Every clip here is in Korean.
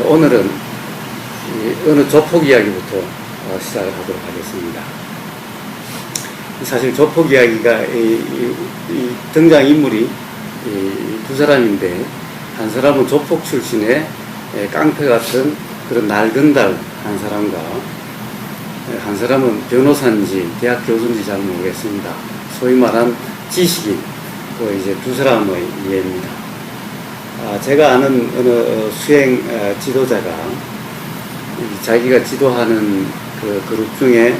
오늘은 어느 조폭 이야기부터 시작을 하도록 하겠습니다. 사실 조폭 이야기가 이 등장인물이 두 사람인데, 한 사람은 조폭 출신의 깡패 같은 그런 낡은 달 한 사람과, 한 사람은 변호사인지 대학 교수인지 잘 모르겠습니다. 소위 말한 지식인, 이제 두 사람의 이해입니다. 제가 아는 어느 수행 지도자가 자기가 지도하는 그 그룹 중에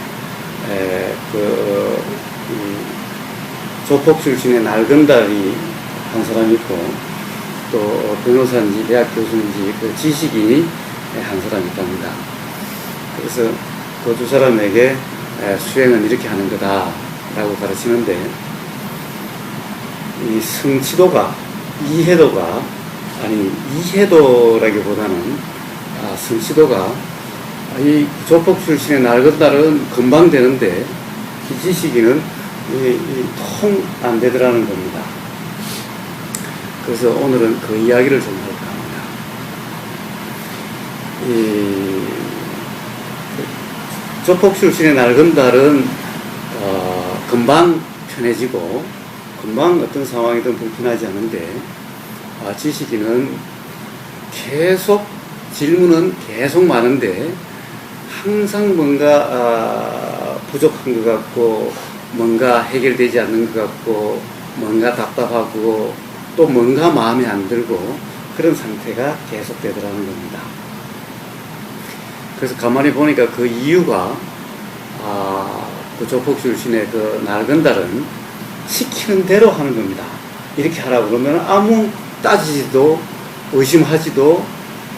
조폭 출신의 낡은 달이 한 사람 있고, 또 변호사인지 대학 교수인지 그 지식인이 한 사람 있답니다. 그래서 그 두 사람에게 수행은 이렇게 하는 거다 라고 가르치는데, 이 성취도가, 이해도가, 아니 이해도라기보다는 성취도가, 이 조폭 출신의 낡은 달은 금방 되는데 이 지식인은 통 안 되더라는 겁니다. 그래서 오늘은 그 이야기를 좀 할까 합니다. 조폭 출신의 낡은 달은 금방 편해지고 금방 어떤 상황이든 불편하지 않은데, 지식인은 계속 질문은 계속 많은데 항상 뭔가 부족한 것 같고, 뭔가 해결되지 않는 것 같고, 뭔가 답답하고, 또 뭔가 마음에 안 들고, 그런 상태가 계속되더라는 겁니다. 그래서 가만히 보니까 그 이유가, 그 조폭 출신의 그 낡은 달은 시키는 대로 하는 겁니다. 이렇게 하라고 그러면 아무 따지지도 의심하지도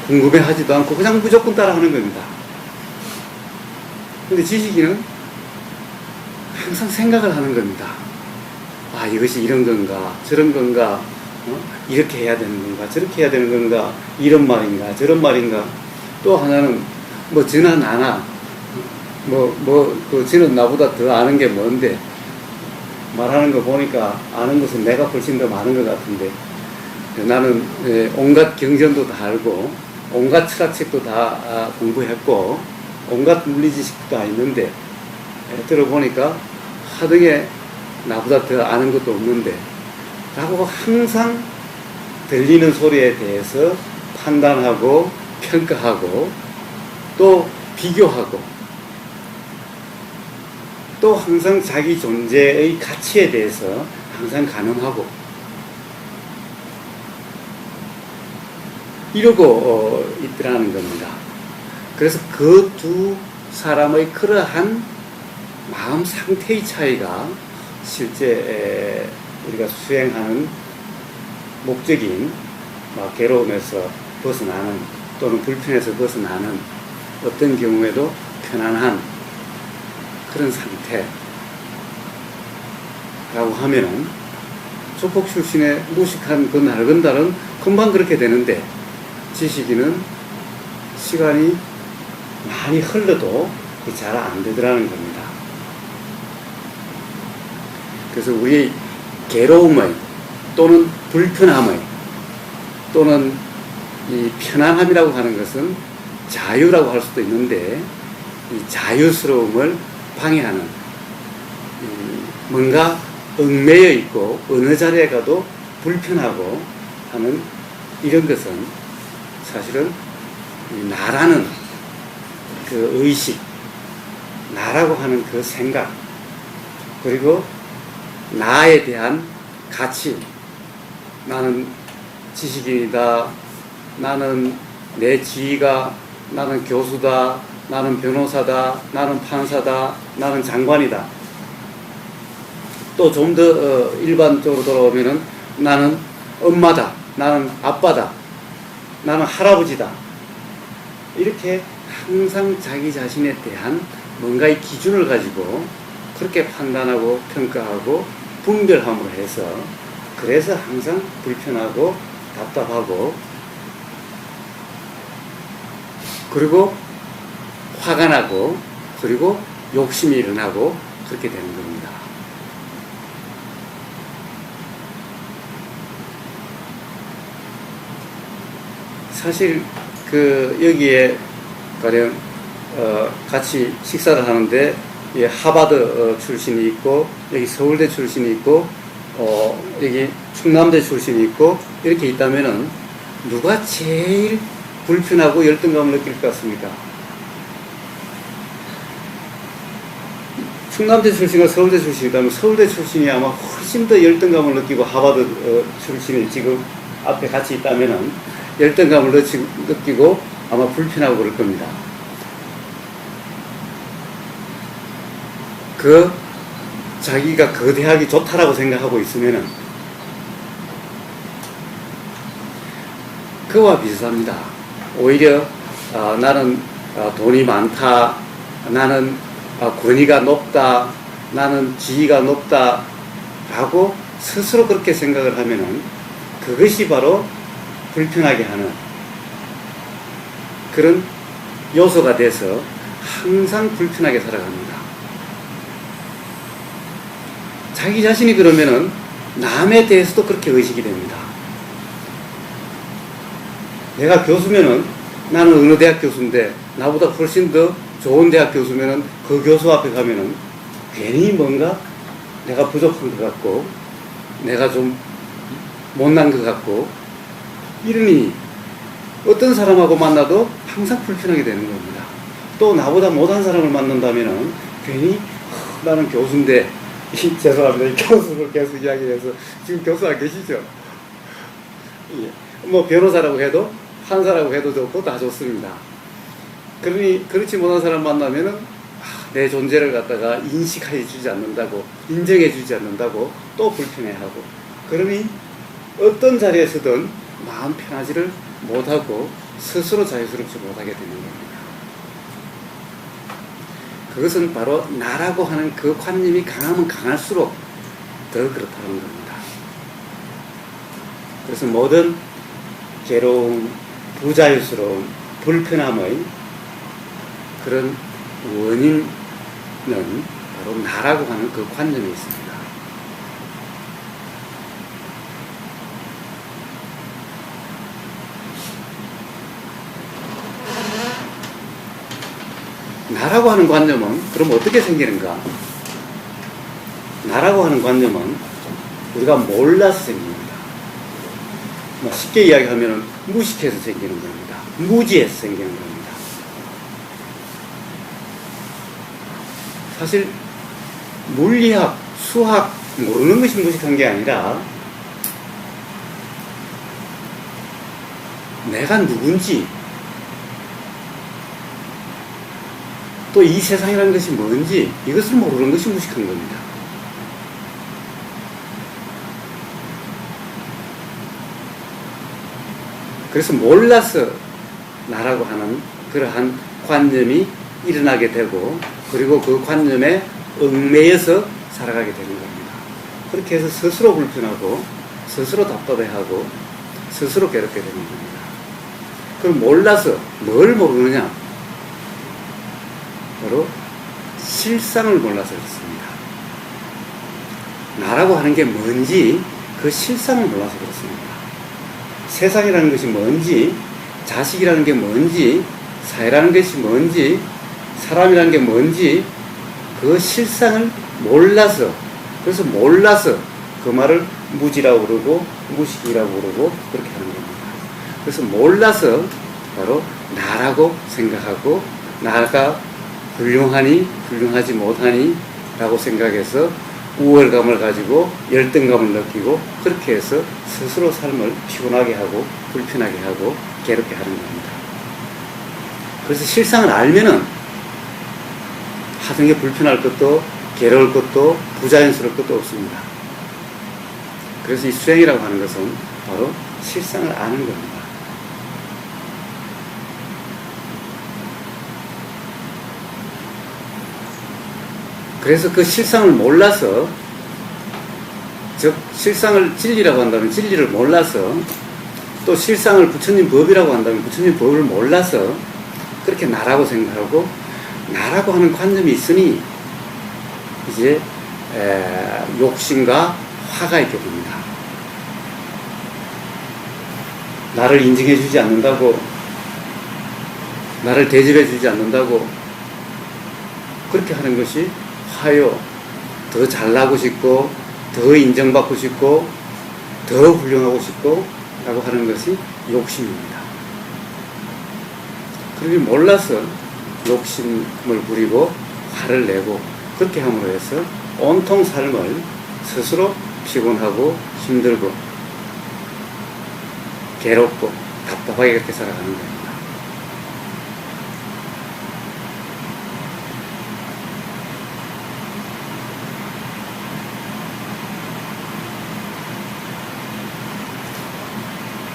궁금해하지도 않고 그냥 무조건 따라하는 겁니다. 근데 지식인은 항상 생각을 하는 겁니다. 이것이 이런 건가, 저런 건가, 이렇게 해야 되는 건가, 저렇게 해야 되는 건가, 이런 말인가, 저런 말인가. 또 하나는 쟤는 나나, 쟤는 나보다 더 아는 게 뭔데, 말하는 거 보니까 아는 것은 내가 훨씬 더 많은 것 같은데, 나는 온갖 경전도 다 알고, 온갖 철학책도 다 공부했고, 온갖 물리지식도 다 있는데, 들어보니까 하등에 나보다 더 아는 것도 없는데 라고 항상 들리는 소리에 대해서 판단하고 평가하고 또 비교하고, 또 항상 자기 존재의 가치에 대해서 항상 가늠하고, 이러고 있더라는 겁니다. 그래서 그 두 사람의 그러한 마음 상태의 차이가 실제 우리가 수행하는 목적인 괴로움에서 벗어나는, 또는 불편에서 벗어나는, 어떤 경우에도 편안한 그런 상태라고 하면은, 조폭 출신의 무식한 그 낡은 달은 금방 그렇게 되는데, 지식인은 시간이 많이 흘러도 잘 안 되더라는 겁니다. 그래서 우리의 괴로움의, 또는 불편함의, 또는 이 편안함이라고 하는 것은 자유라고 할 수도 있는데, 이 자유스러움을 방해하는, 뭔가 얽매여 있고 어느 자리에 가도 불편하고 하는 이런 것은 사실은 나라는 그 의식, 나라고 하는 그 생각, 그리고 나에 대한 가치, 나는 지식인이다, 나는 내 지위가, 나는 교수다, 나는 변호사다, 나는 판사다, 나는 장관이다. 또 좀 더 일반적으로 돌아오면은 나는 엄마다, 나는 아빠다, 나는 할아버지다. 이렇게 항상 자기 자신에 대한 뭔가의 기준을 가지고 그렇게 판단하고 평가하고 분별함으로 해서, 그래서 항상 불편하고 답답하고, 그리고 화가 나고, 그리고 욕심이 일어나고, 그렇게 되는 겁니다. 사실 그 여기에 가령 같이 식사를 하는데 예, 하버드 출신이 있고 여기 서울대 출신이 있고 여기 충남대 출신이 있고 이렇게 있다면은 누가 제일 불편하고 열등감을 느낄 것 같습니까? 충남대 출신과 서울대 출신이라면 서울대 출신이 아마 훨씬 더 열등감을 느끼고 하버드 출신이 지금 앞에 같이 있다면은 열등감을 느끼고 아마 불편하고 그럴 겁니다. 자기가 그 대학이 좋다라고 생각하고 있으면은 그와 비슷합니다. 오히려 나는 돈이 많다, 나는 권위가 높다, 나는 지위가 높다 라고 스스로 그렇게 생각을 하면은 그것이 바로 불편하게 하는 그런 요소가 돼서 항상 불편하게 살아갑니다. 자기 자신이 그러면은 남에 대해서도 그렇게 의식이 됩니다. 내가 교수면은 나는 어느 대학 교수인데 나보다 훨씬 더 좋은 대학 교수면은 그 교수 앞에 가면은 괜히 뭔가 내가 부족한 것 같고 내가 좀 못난 것 같고 이러니 어떤 사람하고 만나도 항상 불편하게 되는 겁니다. 또 나보다 못한 사람을 만난다면은 괜히 나는 교수인데 죄송합니다. 이 교수를 계속 이야기해서 지금 교수 안 계시죠? 예. 뭐 변호사라고 해도 판사라고 해도 좋고 다 좋습니다. 그러니 그렇지 못한 사람 만나면은 내 존재를 갖다가 인식해 주지 않는다고 인정해 주지 않는다고 또 불편해하고 그러니 어떤 자리에서든 마음 편하지를 못하고 스스로 자유스럽지 못하게 되는 겁니다. 그것은 바로 나라고 하는 그 관념이 강하면 강할수록 더 그렇다는 겁니다. 그래서 모든 괴로움, 부자유스러움, 불편함의 그런 원인은 바로 나라고 하는 그 관념이 있습니다. 나라고 하는 관념은 그럼 어떻게 생기는가? 나라고 하는 관념은 우리가 몰라서 생깁니다. 쉽게 이야기하면 무식해서 생기는 겁니다. 무지해서 생기는 겁니다. 사실 물리학, 수학 모르는 것이 무식한 게 아니라 내가 누군지 또 이 세상이라는 것이 뭔지 이것을 모르는 것이 무식한 겁니다. 그래서 몰라서 나라고 하는 그러한 관념이 일어나게 되고 그리고 그 관념에 얽매여서 살아가게 되는 겁니다. 그렇게 해서 스스로 불편하고 스스로 답답해하고 스스로 괴롭게 되는 겁니다. 그럼 몰라서 뭘 모르느냐? 바로 실상을 몰라서 그렇습니다. 나라고 하는 게 뭔지 그 실상을 몰라서 그렇습니다. 세상이라는 것이 뭔지, 자식이라는 게 뭔지, 사회라는 것이 뭔지, 사람이라는 게 뭔지 그 실상을 몰라서 그래서 몰라서 그 말을 무지라고 그러고 무식이라고 그러고 그렇게 하는 겁니다. 그래서 몰라서 바로 나라고 생각하고 나가 훌륭하니 훌륭하지 못하니 라고 생각해서 우월감을 가지고 열등감을 느끼고 그렇게 해서 스스로 삶을 피곤하게 하고 불편하게 하고 괴롭게 하는 겁니다. 그래서 실상을 알면은 하는 게 불편할 것도 괴로울 것도 부자연스러울 것도 없습니다. 그래서 이 수행이라고 하는 것은 바로 실상을 아는 겁니다. 그래서 그 실상을 몰라서 즉 실상을 진리라고 한다면 진리를 몰라서 또 실상을 부처님 법이라고 한다면 부처님 법을 몰라서 그렇게 나라고 생각하고 나라고 하는 관념이 있으니 이제 욕심과 화가 있게 됩니다. 나를 인정해 주지 않는다고, 나를 대접해 주지 않는다고 그렇게 하는 것이 화요. 더 잘나고 싶고, 더 인정받고 싶고, 더 훌륭하고 싶고 라고 하는 것이 욕심입니다. 그러니 몰라서 욕심을 부리고 화를 내고 그렇게 함으로 해서 온통 삶을 스스로 피곤하고 힘들고 괴롭고 답답하게 그렇게 살아가는 겁니다.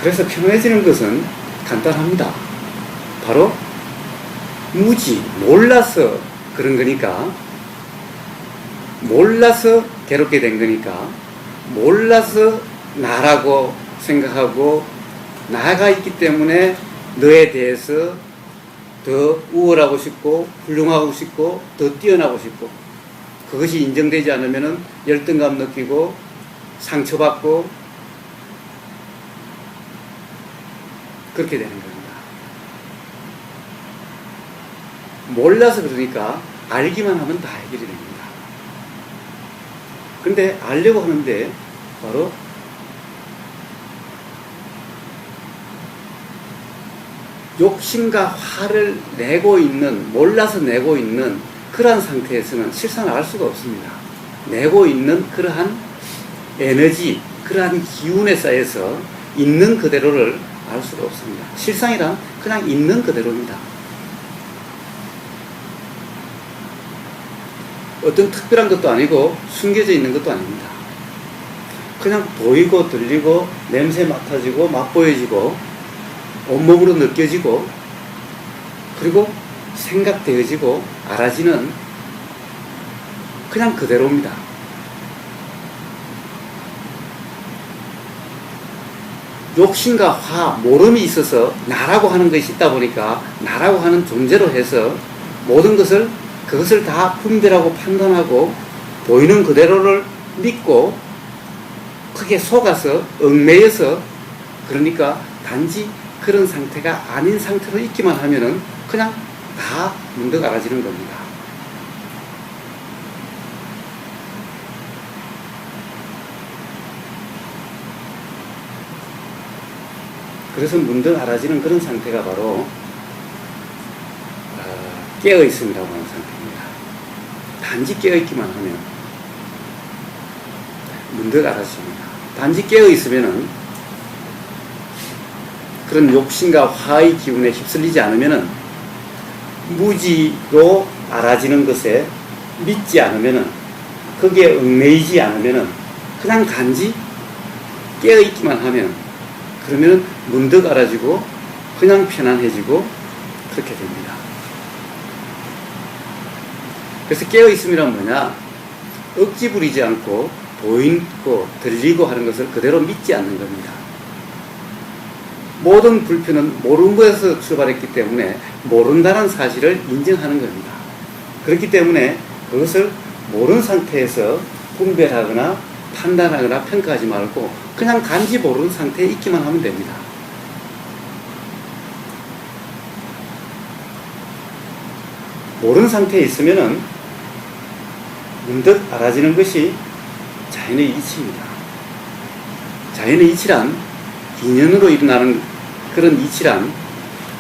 그래서 평온해지는 것은 간단합니다. 바로 무지, 몰라서 그런 거니까, 몰라서 괴롭게 된 거니까, 몰라서 나라고 생각하고 나가 있기 때문에 너에 대해서 더 우월하고 싶고 훌륭하고 싶고 더 뛰어나고 싶고, 그것이 인정되지 않으면 열등감 느끼고 상처받고 그렇게 되는 겁니다. 몰라서 그러니까 알기만 하면 다 해결이 됩니다. 그런데 알려고 하는데 바로 욕심과 화를 내고 있는, 몰라서 내고 있는 그러한 상태에서는 실상을 알 수가 없습니다. 내고 있는 그러한 에너지, 그러한 기운에 쌓여서 있는 그대로를 알 수가 없습니다. 실상이란 그냥 있는 그대로입니다. 어떤 특별한 것도 아니고 숨겨져 있는 것도 아닙니다. 그냥 보이고 들리고 냄새 맡아지고 맛보여지고 온몸으로 느껴지고 그리고 생각되어지고 알아지는 그냥 그대로입니다. 욕심과 화, 모름이 있어서 나라고 하는 것이 있다 보니까 나라고 하는 존재로 해서 모든 것을 그것을 다 분별하고 판단하고 보이는 그대로를 믿고 크게 속아서 얽매여서 그러니까 단지 그런 상태가 아닌 상태로 있기만 하면은 그냥 다 문득 알아지는 겁니다. 그래서 문득 알아지는 그런 상태가 바로 깨어있음이라고 하는 상태입니다. 단지 깨어있기만 하면 문득 알아집니다. 단지 깨어있으면은 그런 욕심과 화의 기운에 휩쓸리지 않으면은 무지로 알아지는 것에 믿지 않으면은 거기에 얽매이지 않으면은 그냥 단지 깨어있기만 하면 그러면 문득 알아지고 그냥 편안해지고 그렇게 됩니다. 그래서 깨어있음이란 뭐냐? 억지 부리지 않고 보이고 들리고 하는 것을 그대로 믿지 않는 겁니다. 모든 불편은 모르는 것에서 출발했기 때문에 모른다는 사실을 인정하는 겁니다. 그렇기 때문에 그것을 모르는 상태에서 분별하거나 판단하거나 평가하지 말고 그냥 단지 모르는 상태에 있기만 하면 됩니다. 모르는 상태에 있으면은 문득 알아지는 것이 자연의 이치입니다. 자연의 이치란 인연으로 일어나는 그런 이치란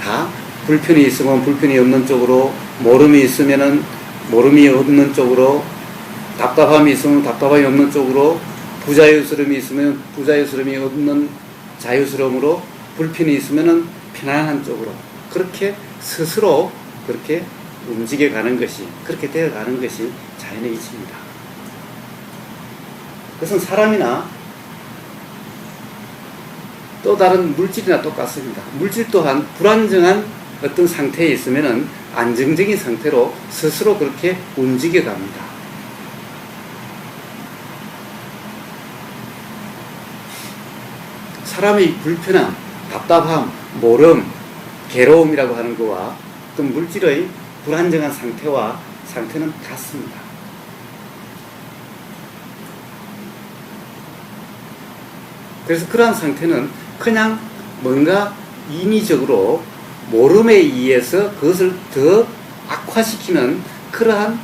다 불편이 있으면 불편이 없는 쪽으로, 모름이 있으면은 모름이 없는 쪽으로, 답답함이 있으면 답답함이 없는 쪽으로, 부자유스러움이 있으면 부자유스러움이 없는 자유스러움으로, 불편이 있으면은 편안한 쪽으로 그렇게 스스로 그렇게 움직여가는 것이, 그렇게 되어가는 것이 자연의 이치입니다. 그것은 사람이나 또 다른 물질이나 똑같습니다. 물질 또한 불안정한 어떤 상태에 있으면은 안정적인 상태로 스스로 그렇게 움직여 갑니다. 사람의 불편함, 답답함, 모름, 괴로움이라고 하는 것과 어떤 물질의 불안정한 상태는 같습니다. 그래서 그러한 상태는 그냥 뭔가 인위적으로 모름에 의해서 그것을 더 악화시키는 그러한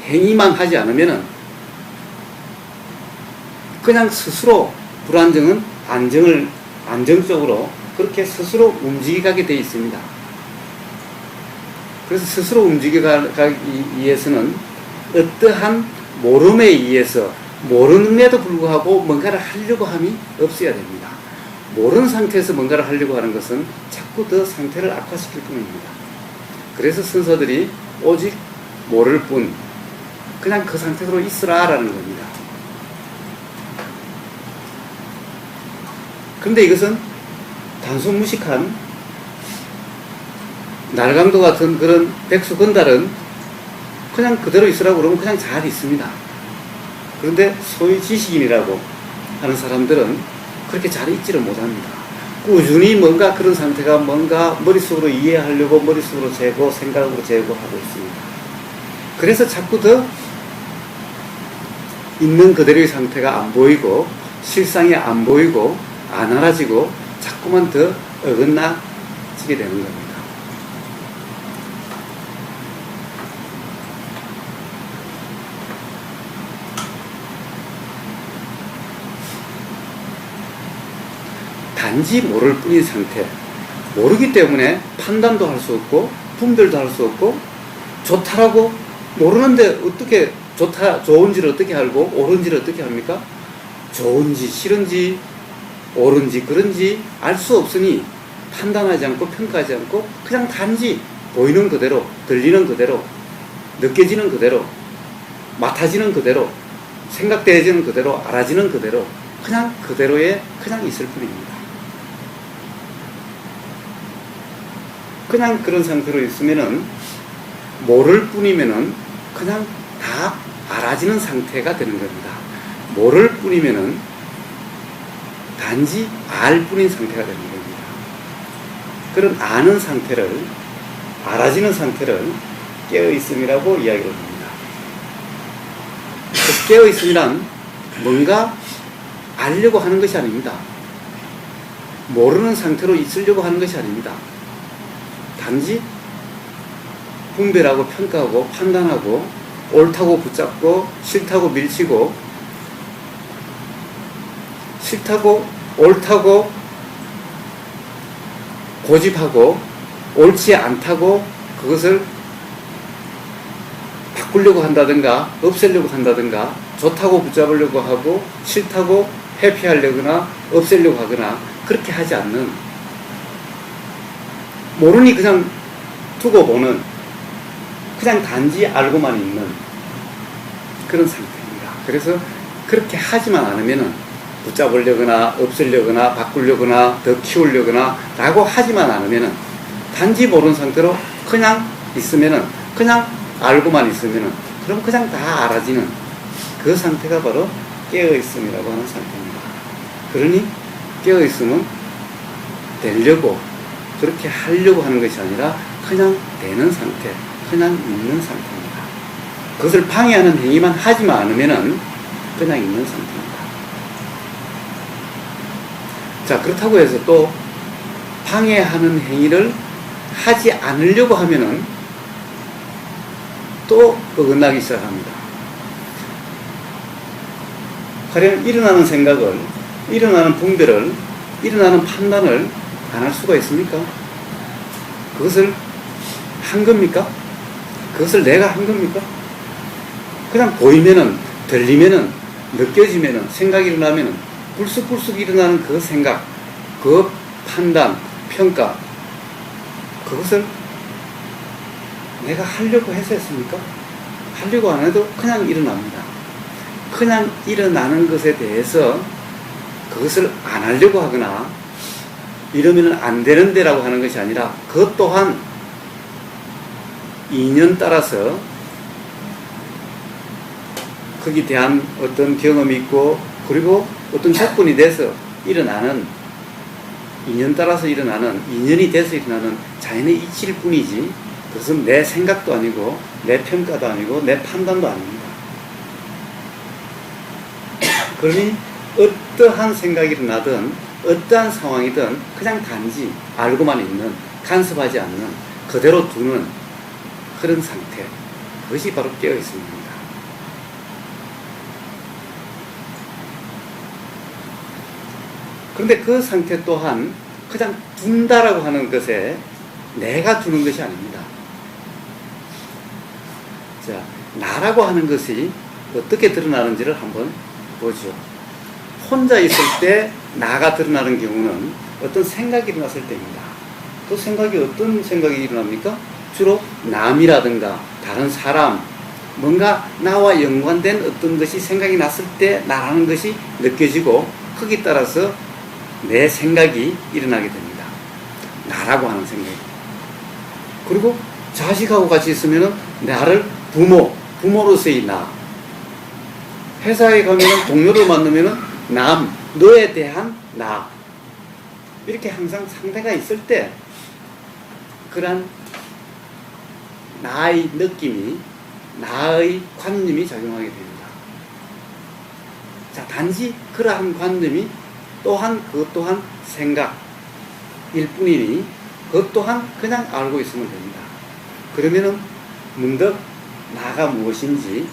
행위만 하지 않으면은 그냥 스스로 불안정은 안정적으로 그렇게 스스로 움직여가게 되어 있습니다. 그래서 스스로 움직여가기 위해서는 어떠한 모름에 의해서 모르는데도 불구하고 뭔가를 하려고 함이 없어야 됩니다. 모르는 상태에서 뭔가를 하려고 하는 것은 자꾸 더 상태를 악화시킬 뿐입니다. 그래서 순서들이 오직 모를 뿐 그냥 그 상태로 있으라라는 겁니다. 그런데 이것은 단순 무식한 날강도 같은 그런 백수 건달은 그냥 그대로 있으라고 그러면 그냥 잘 있습니다. 그런데 소위 지식인이라고 하는 사람들은 그렇게 잘 있지를 못합니다. 꾸준히 뭔가 그런 상태가 뭔가 머릿속으로 이해하려고 머릿속으로 재고 생각으로 재고 하고 있습니다. 그래서 자꾸 더 있는 그대로의 상태가 안 보이고 실상이 안 보이고 안 알아지고 자꾸만 더 어긋나지게 되는 겁니다. 단지 모를 뿐인 상태. 모르기 때문에 판단도 할 수 없고 분별도 할 수 없고 좋다라고 모르는데 어떻게 좋은지를 어떻게 알고 옳은지를 어떻게 합니까? 좋은지 싫은지 옳은지 그런지 알 수 없으니 판단하지 않고 평가하지 않고 그냥 단지 보이는 그대로 들리는 그대로 느껴지는 그대로 맡아지는 그대로 생각되어지는 그대로 알아지는 그대로 그냥 그대로에 그냥 있을 뿐입니다. 그냥 그런 상태로 있으면은 모를 뿐이면은 그냥 다 알아지는 상태가 되는 겁니다. 모를 뿐이면은 단지 알 뿐인 상태가 되는 겁니다. 그런 아는 상태를 알아지는 상태를 깨어있음이라고 이야기를 합니다. 깨어있음이란 뭔가 알려고 하는 것이 아닙니다. 모르는 상태로 있으려고 하는 것이 아닙니다. 단지 분별하고 평가하고 판단하고 옳다고 붙잡고 싫다고 밀치고 싫다고 옳다고 고집하고 옳지 않다고 그것을 바꾸려고 한다든가 없애려고 한다든가 좋다고 붙잡으려고 하고 싫다고 회피하려거나 없애려고 하거나 그렇게 하지 않는 모르니 그냥 두고 보는 그냥 단지 알고만 있는 그런 상태입니다. 그래서 그렇게 하지만 않으면은 붙잡으려거나 없애려거나 바꾸려거나 더 키우려거나 라고 하지만 않으면은 단지 모르는 상태로 그냥 있으면은 그냥 알고만 있으면은 그럼 그냥 다 알아지는 그 상태가 바로 깨어있음이라고 하는 상태입니다. 그러니 깨어있음은 되려고 그렇게 하려고 하는 것이 아니라 그냥 되는 상태, 그냥 있는 상태입니다. 그것을 방해하는 행위만 하지만 않으면은 그냥 있는 상태입니다. 자, 그렇다고 해서 또 방해하는 행위를 하지 않으려고 하면은 또 어긋나기 시작합니다. 가령 일어나는 생각을, 일어나는 분별을, 일어나는 판단을 안 할 수가 있습니까? 그것을 한 겁니까? 그것을 내가 한 겁니까? 그냥 보이면은, 들리면은, 느껴지면은, 생각이 일어나면은, 불쑥불쑥 일어나는 그 생각, 그 판단, 평가, 그것을 내가 하려고 해서 했습니까? 하려고 안 해도 그냥 일어납니다. 그냥 일어나는 것에 대해서 그것을 안 하려고 하거나 이러면 안 되는데라고 하는 것이 아니라 그것 또한 인연 따라서 거기에 대한 어떤 경험이 있고 그리고 어떤 조건이 돼서 일어나는 인연 따라서 일어나는 인연이 돼서 일어나는 자연의 이치일 뿐이지 그것은 내 생각도 아니고 내 평가도 아니고 내 판단도 아닙니다. 그러니 어떠한 생각이 일어나든 어떠한 상황이든 그냥 단지 알고만 있는, 간섭하지 않는, 그대로 두는 그런 상태, 그것이 바로 깨어있음입니다. 그런데 그 상태 또한 그냥 둔다라고 하는 것에 내가 두는 것이 아닙니다. 자, 나라고 하는 것이 어떻게 드러나는지를 한번 보죠. 혼자 있을 때 나가 드러나는 경우는 어떤 생각이 일어났을 때입니다. 그 생각이 어떤 생각이 일어납니까? 주로 남이라든가 다른 사람, 뭔가 나와 연관된 어떤 것이 생각이 났을 때 나라는 것이 느껴지고 거기에 따라서 내 생각이 일어나게 됩니다. 나라고 하는 생각이. 그리고 자식하고 같이 있으면 나를 부모로서의 나. 회사에 가면 동료를 만나면 너에 대한 나. 이렇게 항상 상대가 있을 때 그러한 나의 느낌이, 나의 관념이 작용하게 됩니다. 자, 단지 그러한 관념이 그것 또한 생각일 뿐이니 그것 또한 그냥 알고 있으면 됩니다. 그러면은 문득 나가 무엇인지,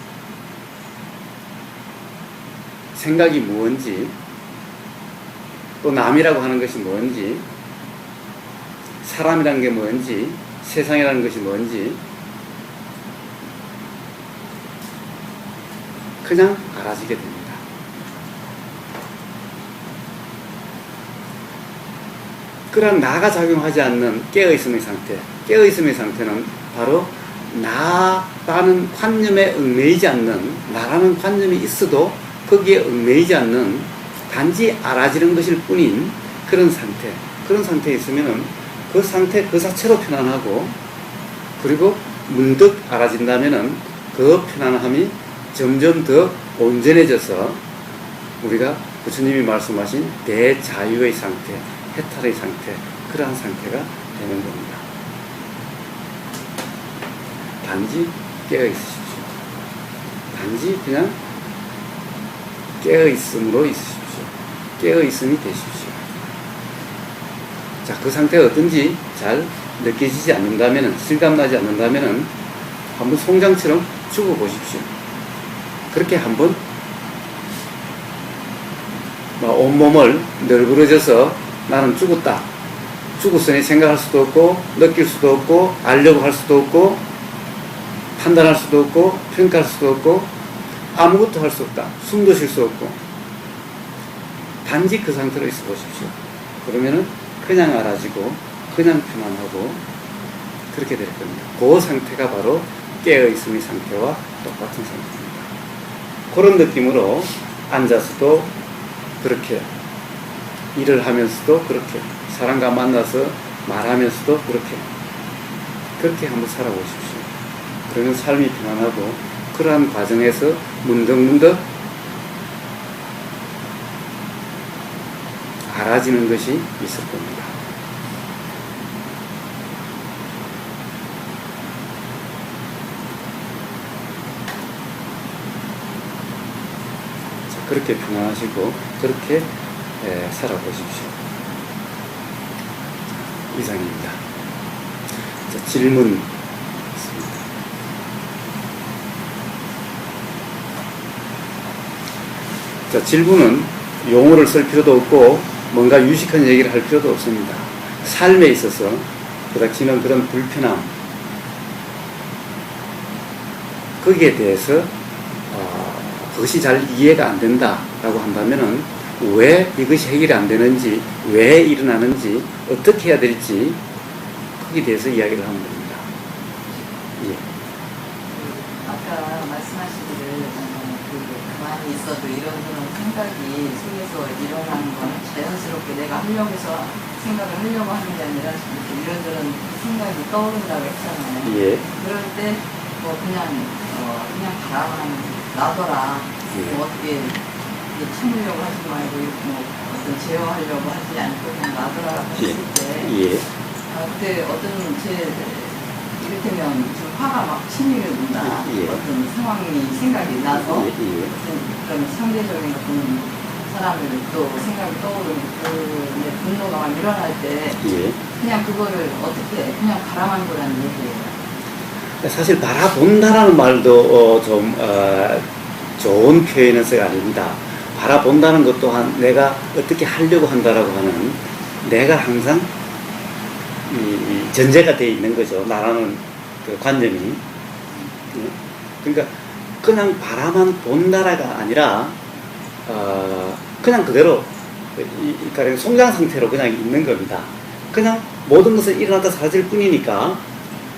생각이 무엇인지, 또 남이라고 하는 것이 뭔지, 사람이라는 게 뭔지, 세상이라는 것이 뭔지 그냥 알아지게 됩니다. 그런 나가 작용하지 않는 깨어있음의 상태, 깨어있음의 상태는 바로 나라는 관념에 얽매이지 않는, 나라는 관념이 있어도 거기에 얽매이지 않는 단지 알아지는 것일 뿐인 그런 상태, 그런 상태에 있으면은 그 상태 그 자체로 편안하고, 그리고 문득 알아진다면은 그 편안함이 점점 더 온전해져서 우리가 부처님이 말씀하신 대자유의 상태, 해탈의 상태, 그러한 상태가 되는 겁니다. 단지 깨어있으십시오. 단지 그냥 깨어있음으로 있으십시오. 깨어있음이 되십시오. 자, 그 상태가 어떤지 잘 느껴지지 않는다면, 실감나지 않는다면 한번 송장처럼 죽어보십시오. 그렇게 한번 온몸을 널브러져서 나는 죽었다, 죽었으니 생각할 수도 없고 느낄 수도 없고 알려고 할 수도 없고 판단할 수도 없고 평가할 수도 없고 아무것도 할 수 없다, 숨도 쉴 수 없고 단지 그 상태로 있어 보십시오. 그러면은 그냥 알아지고 그냥 편안하고 그렇게 될 겁니다. 그 상태가 바로 깨어있음의 상태와 똑같은 상태입니다. 그런 느낌으로 앉아서도 그렇게, 일을 하면서도 그렇게, 사람과 만나서 말하면서도 그렇게 한번 살아보십시오. 그러면 삶이 편안하고 그러한 과정에서 문득문득 알아지는 것이 있을 겁니다. 자, 그렇게 편안하시고 그렇게 살아보십시오. 이상입니다. 자, 질문 있습니다. 자, 질문은 용어를 쓸 필요도 없고 뭔가 유식한 얘기를 할 필요도 없습니다. 삶에 있어서 부닥치는 그런 불편함, 거기에 대해서 그것이 잘 이해가 안 된다라고 한다면은 왜 이것이 해결이 안 되는지, 왜 일어나는지, 어떻게 해야 될지 거기에 대해서 이야기를 하면 됩니다. 예. 아까 말씀하시기를 가만히 있어도 이런 생각이 속에서 일어나는 거는 자연스럽게 내가 하려고 해서 생각을 하려고 하는 게 아니라 이런저런 생각이 떠오른다고 했잖아요. 예. 그럴 때 그냥 바라만 놔둬라. 예. 어떻게 참으려고 하지 말고 어떤 제어하려고 하지 않고 그냥 놔둬라 했을 때 예. 그때 이를테면 좀 화가 막 치밀어 든다. 예. 어떤 상황이 생각이 나서 예. 그런 상대적인 어떤 사람을 또 생각이 떠오르는 그 이제 분노가 막 일어날 때 예. 그냥 그거를 어떻게 그냥 바라만 보라는 얘기예요. 사실 바라본다라는 말도 좋은 표현은 아닙니다. 바라본다는 것 또한 내가 어떻게 하려고 한다라고 하는 내가 항상 이 전제가 되어 있는 거죠. 나라는 그 관념이. 그러니까 그냥 바라만 본다라가 아니라 그냥 그대로 그러니까 송장 상태로 그냥 있는 겁니다. 그냥 모든 것은 일어났다 사라질 뿐이니까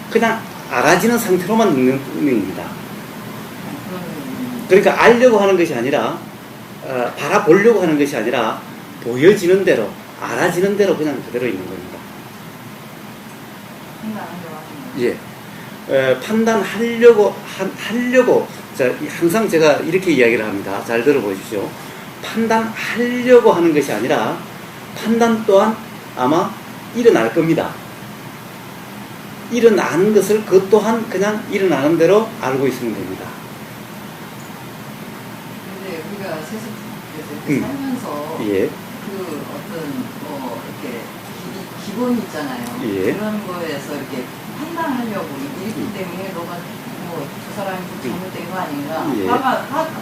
그냥 알아지는 상태로만 있는 뿐입니다. 그러니까 알려고 하는 것이 아니라 바라보려고 하는 것이 아니라 보여지는 대로 알아지는 대로 그냥 그대로 있는 겁니다. 예. 판단하려고 자, 항상 제가 이렇게 이야기를 합니다. 잘 들어보십시오. 판단하려고 하는 것이 아니라 판단 또한 아마 일어날 겁니다. 일어나는 것을 그것 또한 그냥 일어나는 대로 알고 있으면 됩니다. 근데 우리가 세상에서 살면서 예. 그 어떤 이렇게 기본이 있잖아요. 예. 그런 거에서 이렇게 판단하려고 이렇기 때문에 너가 저 사람이 잘못된 거 아닌가. 예. 화가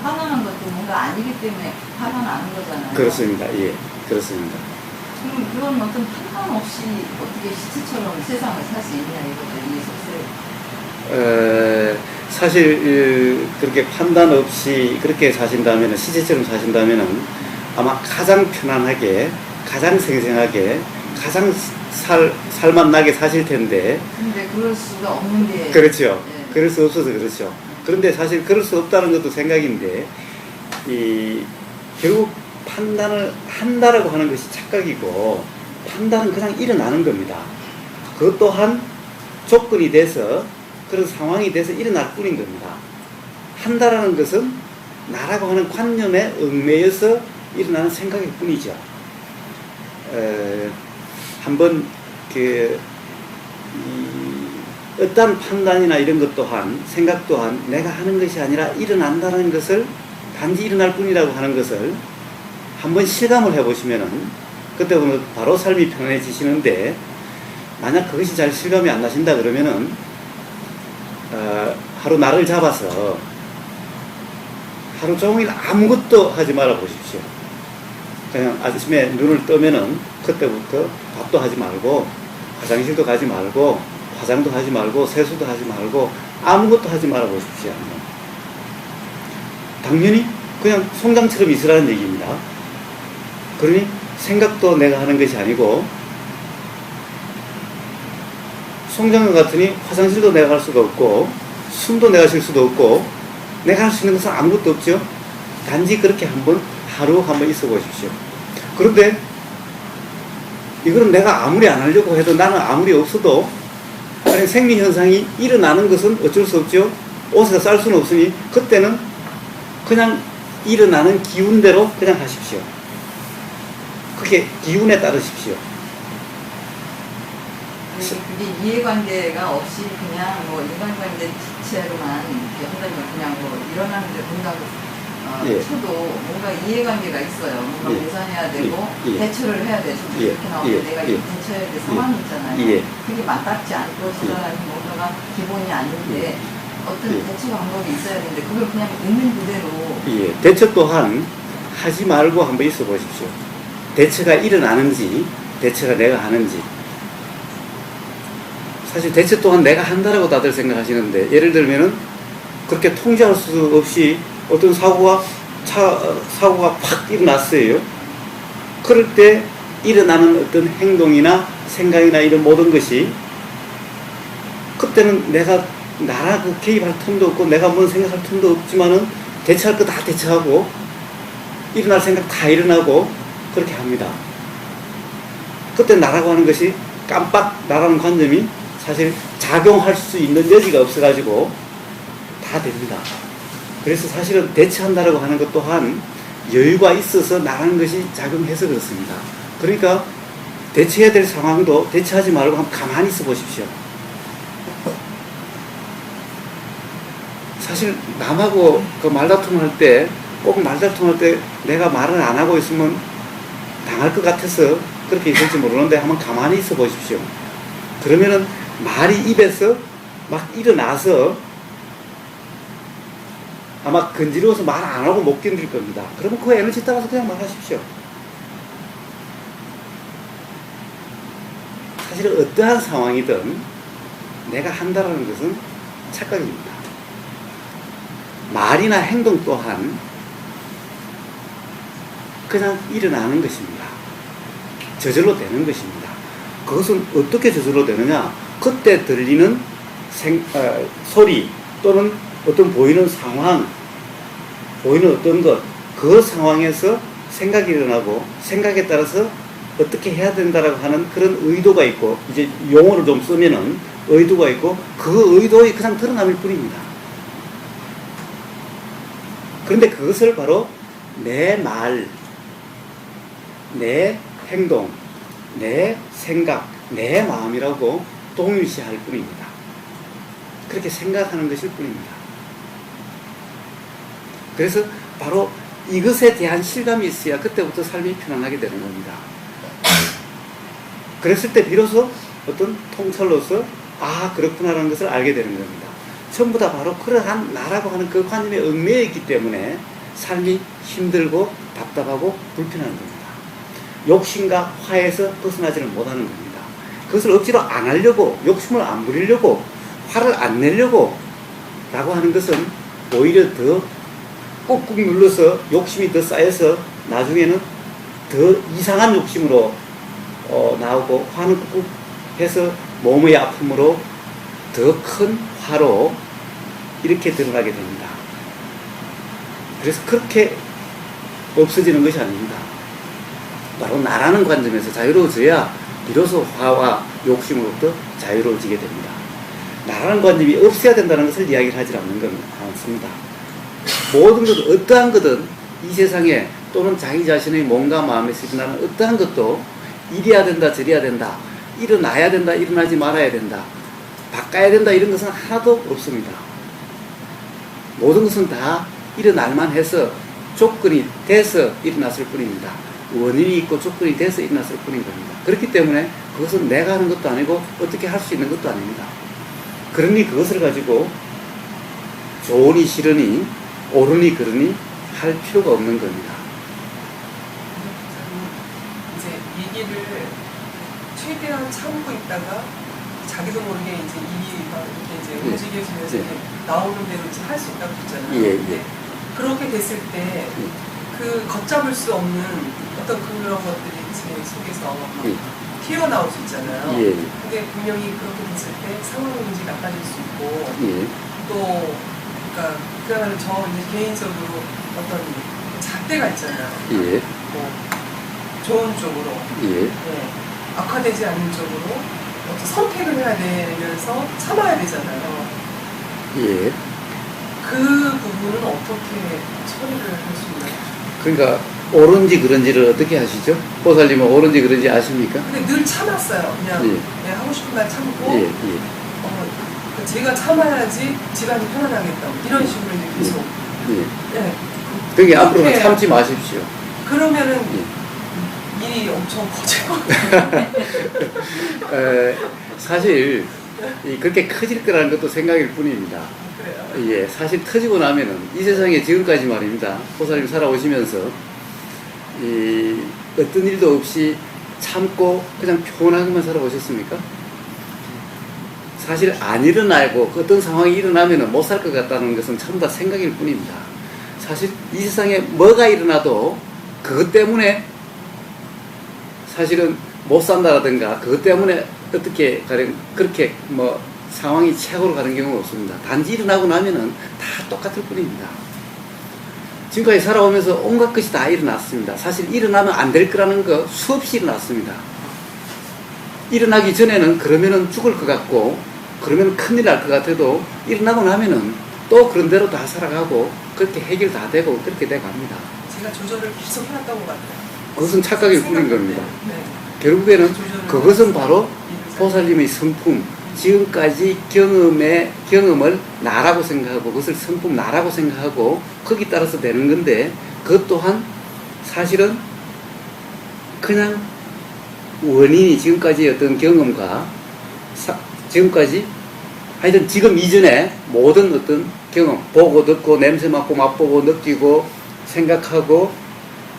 난 것도 뭔가 아니기 때문에 화가 나는 거잖아요. 그렇습니다. 예. 그렇습니다. 그럼 그런 어떤 판단 없이 어떻게 시체처럼 세상을 살 수 있냐 이거죠. 이 속세. 사실 그렇게 판단 없이 그렇게 사신다면 시체처럼 사신다면 아마 가장 편안하게 가장 생생하게 가장 살만 나게 사실 텐데. 근데 그럴 수가 없는 게. 그렇죠. 예. 그럴 수 없어서 그렇죠. 그런데 사실 그럴 수 없다는 것도 생각인데 결국 판단을 한다라고 하는 것이 착각이고 판단은 그냥 일어나는 겁니다. 그것 또한 조건이 돼서 그런 상황이 돼서 일어날 뿐인 겁니다. 한다라는 것은 나라고 하는 관념에 얽매여서 일어나는 생각일 뿐이죠. 한번 어떤 판단이나 이런 것 또한 생각 또한 내가 하는 것이 아니라 일어난다는 것을 단지 일어날 뿐이라고 하는 것을 한번 실감을 해보시면은 그때부터 바로 삶이 편안해지시는데, 만약 그것이 잘 실감이 안 나신다 그러면은 하루 날을 잡아서 하루 종일 아무것도 하지 말아 보십시오. 그냥 아침에 눈을 뜨면은 그때부터 밥도 하지 말고 화장실도 가지 말고 화장도 하지 말고 세수도 하지 말고 아무것도 하지 말아 보십시오. 당연히 그냥 송장처럼 있으라는 얘기입니다. 그러니 생각도 내가 하는 것이 아니고 송장과 같으니 화장실도 내가 갈 수가 없고 숨도 내가 쉴 수도 없고 내가 할 수 있는 것은 아무것도 없죠. 단지 그렇게 하루 한번 있어 보십시오. 그런데 이거는 내가 아무리 안 하려고 해도 나는 아무리 없어도 생리현상이 일어나는 것은 어쩔 수 없죠. 옷에다 쌀 수는 없으니 그때는 그냥 일어나는 기운대로 그냥 하십시오. 그게 기운에 따르십시오. 그게 이해관계가 없이 그냥 인간관계 자체로만 한다면 그냥 일어나는 데 본다고 예. 쳐도 뭔가 이해관계가 있어요. 뭔가 예. 계산해야 되고 예. 대처를 해야 돼. 예. 이렇게 나오면 예. 내가 예. 대처해야 될 상황이 있잖아요. 예. 그게 맞닿지 않고 저 사람이 뭔가가 기본이 아닌데 어떤 예. 대처 방법이 있어야 되는데 그걸 그냥 있는 그대로. 예. 대처 또한 하지 말고 한번 있어 보십시오. 대처가 일어나는지 대처가 내가 하는지. 사실 대처 또한 내가 한다라고 다들 생각하시는데, 예를 들면은 그렇게 통제할 수 없이 어떤 사고가 팍 일어났어요. 그럴 때 일어나는 어떤 행동이나 생각이나 이런 모든 것이 그때는 내가 나라고 개입할 틈도 없고 내가 뭔 생각할 틈도 없지만은 대처할 거 다 대처하고 일어날 생각 다 일어나고 그렇게 합니다. 그때 나라고 하는 것이 깜빡 나라는 관점이 사실 작용할 수 있는 여지가 없어가지고 다 됩니다. 그래서 사실은 대처한다라고 하는 것 또한 여유가 있어서 나라는 것이 작용해서 그렇습니다. 그러니까 대처해야 될 상황도 대처하지 말고 한번 가만히 있어 보십시오. 사실 남하고 그 말다툼을 할 때 꼭 말다툼할 때 내가 말을 안 하고 있으면 당할 것 같아서 그렇게 있을지 모르는데 한번 가만히 있어 보십시오. 그러면은 말이 입에서 막 일어나서 아마 건지러워서 말 안 하고 못 견딜 겁니다. 그러면 그 에너지 따라서 그냥 말하십시오. 사실은 어떠한 상황이든 내가 한다는 것은 착각입니다. 말이나 행동 또한 그냥 일어나는 것입니다. 저절로 되는 것입니다. 그것은 어떻게 저절로 되느냐? 그때 들리는 소리 또는 어떤 보이는 상황, 보이는 어떤 것, 그 상황에서 생각이 일어나고 생각에 따라서 어떻게 해야 된다라고 하는 그런 의도가 있고, 이제 용어를 좀 쓰면은 의도가 있고, 그 의도에 그냥 드러남일 뿐입니다. 그런데 그것을 바로 내 말, 내 행동, 내 생각, 내 마음이라고 동일시할 뿐입니다. 그렇게 생각하는 것일 뿐입니다. 그래서 바로 이것에 대한 실감이 있어야 그때부터 삶이 편안하게 되는 겁니다. 그랬을 때 비로소 어떤 통찰로서 아 그렇구나라는 것을 알게 되는 겁니다. 전부 다 바로 그러한 나라고 하는 그 관념에 얽매여 있기 때문에 삶이 힘들고 답답하고 불편한 겁니다. 욕심과 화에서 벗어나지는 못하는 겁니다. 그것을 억지로 안 하려고, 욕심을 안 부리려고, 화를 안 내려고 라고 하는 것은 오히려 더 꾹꾹 눌러서 욕심이 더 쌓여서 나중에는 더 이상한 욕심으로 나오고, 화는 꾹꾹 해서 몸의 아픔으로 더 큰 화로 이렇게 드러나게 됩니다. 그래서 그렇게 없어지는 것이 아닙니다. 바로 나라는 관점에서 자유로워져야 비로소 화와 욕심으로부터 자유로워지게 됩니다. 나라는 관점이 없어야 된다는 것을 이야기를 하지 않는 건 않습니다. 모든 것, 어떠한 것은 이 세상에 또는 자기 자신의 몸과 마음에서 일어나는 어떠한 것도 이래야 된다, 저래야 된다, 일어나야 된다, 일어나지 말아야 된다, 바꿔야 된다, 이런 것은 하나도 없습니다. 모든 것은 다 일어날만 해서 조건이 돼서 일어났을 뿐입니다. 원인이 있고 조건이 돼서 일어났을 뿐인 겁니다. 그렇기 때문에 그것은 내가 하는 것도 아니고 어떻게 할 수 있는 것도 아닙니다. 그러니 그것을 가지고 좋으니 싫으니 옳으니 그르니 할 필요가 없는 겁니다. 이제 얘기를 최대한 참고 있다가 자기도 모르게 이제 이가 이렇게 이제 움직여지면서 나오는 대로 이제 할 수 있다고 했잖아요. 예, 예. 그렇게 됐을 때 그 걷잡을 수 없는 어떤 그런 것들이 제 속에서 튀어나올 수 있잖아요. 예. 근데 분명히 그렇게 됐을 때 상황이 이제 나빠질 수 있고 예. 또 그러니까 그야말로 저 이제 개인적으로 어떤 잣대가 있잖아요. 예. 뭐 좋은 쪽으로, 예. 악화되지 않는 쪽으로 어떤 선택을 해야 되면서 참아야 되잖아요. 예. 그 부분은 어떻게 처리를 할 수 있나요? 그러니까 옳은지 그른지를 어떻게 하시죠? 보살님은 옳은지 그른지 아십니까? 근데 늘 참았어요. 그냥 하고 싶은 말 참고 예. 예. 제가 참아야지 집안이 편안하겠다고 이런 식으로 이제 계속 예. 그러니까 앞으로는 참지 마십시오. 그러면은 일이 엄청 커질 것 같아요. 사실 그렇게 커질 거라는 것도 생각일 뿐입니다. 그래요? 예, 사실 터지고 나면은 이 세상에 지금까지 말입니다. 보살님 살아오시면서 어떤 일도 없이 참고 그냥 평온하게만 살아오셨습니까? 사실 안 일어나고 어떤 상황이 일어나면은 못 살 것 같다는 것은 전부 다 생각일 뿐입니다. 사실 이 세상에 뭐가 일어나도 그것 때문에 사실은 못 산다라든가 그것 때문에 어떻게 가령 그렇게 뭐 상황이 최악으로 가는 경우는 없습니다. 단지 일어나고 나면은 다 똑같을 뿐입니다. 지금까지 살아오면서 온갖 것이 다 일어났습니다. 사실 일어나면 안 될 거라는 거 수없이 일어났습니다. 일어나기 전에는 그러면은 죽을 것 같고 그러면 큰일 날 것 같아도 일어나고 나면은 또 그런 대로 다 살아가고 그렇게 해결 다 되고 그렇게 돼 갑니다. 제가 조절을 계속 해왔던 것 같아요. 그것은 착각일 뿐인 겁니다. 네. 결국에는 그것은 바로 보살님의 성품, 지금까지 경험을 나라고 생각하고 그것을 성품 나라고 생각하고 거기 따라서 되는 건데 그것 또한 사실은 그냥 원인이 지금까지 어떤 경험과 지금까지 하여튼 지금 이전에 모든 어떤 경험 보고 듣고 냄새 맡고 맛보고 느끼고 생각하고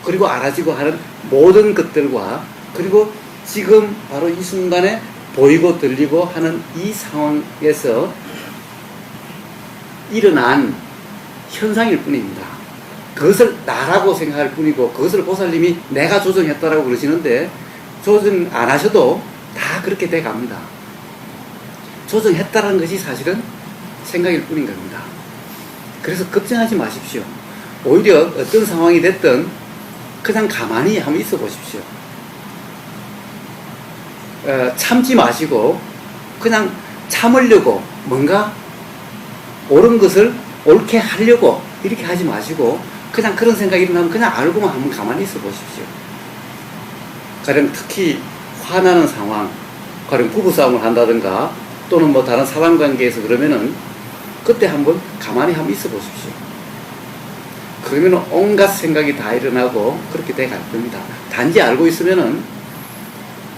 그리고 알아지고 하는 모든 것들과 그리고 지금 바로 이 순간에 보이고 들리고 하는 이 상황에서 일어난 현상일 뿐입니다. 그것을 나라고 생각할 뿐이고 그것을 보살님이 내가 조정했다라고 그러시는데 조정 안 하셔도 다 그렇게 돼 갑니다. 조정했다라는 것이 사실은 생각일 뿐인 겁니다. 그래서 걱정하지 마십시오. 오히려 어떤 상황이 됐든 그냥 가만히 한번 있어 보십시오. 참지 마시고 그냥 참으려고 뭔가 옳은 것을 옳게 하려고 이렇게 하지 마시고 그냥 그런 생각이 일어나면 그냥 알고만 한번 가만히 있어 보십시오. 가령 특히 화나는 상황, 가령 부부싸움을 한다든가 또는 뭐 다른 사람관계에서 그러면은 그때 한번 가만히 한번 있어 보십시오. 그러면은 온갖 생각이 다 일어나고 그렇게 돼 갈 겁니다. 단지 알고 있으면은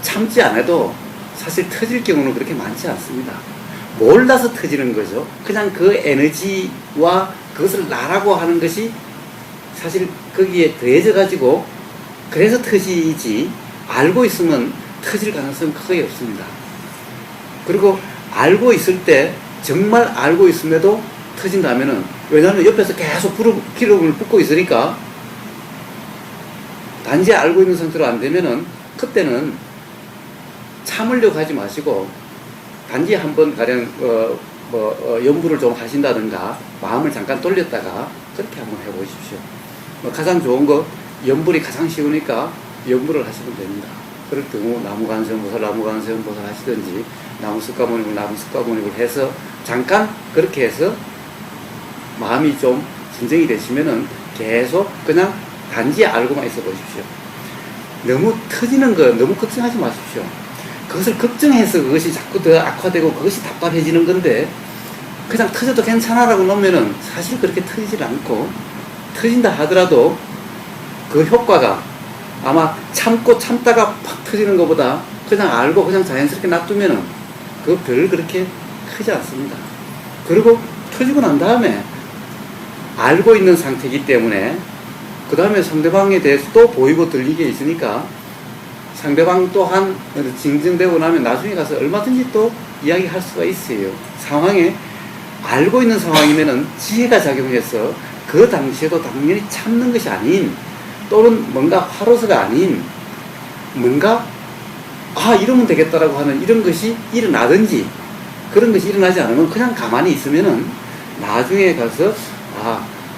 참지 않아도 사실 터질 경우는 그렇게 많지 않습니다. 몰라서 터지는 거죠. 그냥 그 에너지와 그것을 나라고 하는 것이 사실 거기에 더해져 가지고 그래서 터지지 알고 있으면 터질 가능성은 거의 없습니다. 그리고 알고 있을 때 정말 알고 있음에도 터진다면은 왜냐하면 옆에서 계속 기름을 붓고 있으니까 단지 알고 있는 상태로 안 되면은 그때는 참으려고 하지 마시고 단지 한번 가령 연부를 좀 하신다든가 마음을 잠깐 돌렸다가 그렇게 한번 해보십시오. 가장 좋은 거 연불이 가장 쉬우니까 연불을 하시면 됩니다. 그럴 경우 나무관세음보살 하시든지 나무습가모니불 해서 잠깐 그렇게 해서 마음이 좀 진정이 되시면은 계속 그냥 단지 알고만 있어 보십시오. 너무 터지는 거 너무 걱정하지 마십시오. 그것을 걱정해서 그것이 자꾸 더 악화되고 그것이 답답해지는 건데 그냥 터져도 괜찮아라고 놓으면은 사실 그렇게 터지질 않고 터진다 하더라도 그 효과가 아마 참고 참다가 팍 터지는 것보다 그냥 알고 그냥 자연스럽게 놔두면은 그 별 그렇게 크지 않습니다. 그리고 터지고 난 다음에 알고 있는 상태이기 때문에 그 다음에 상대방에 대해서 또 보이고 들리게 있으니까 상대방 또한 징징되고 나면 나중에 가서 얼마든지 또 이야기할 수가 있어요. 상황에 알고 있는 상황이면은 지혜가 작용해서 그 당시에도 당연히 참는 것이 아닌 또는 뭔가 화로서가 아닌 뭔가 이러면 되겠다라고 하는 이런 것이 일어나든지 그런 것이 일어나지 않으면 그냥 가만히 있으면은 나중에 가서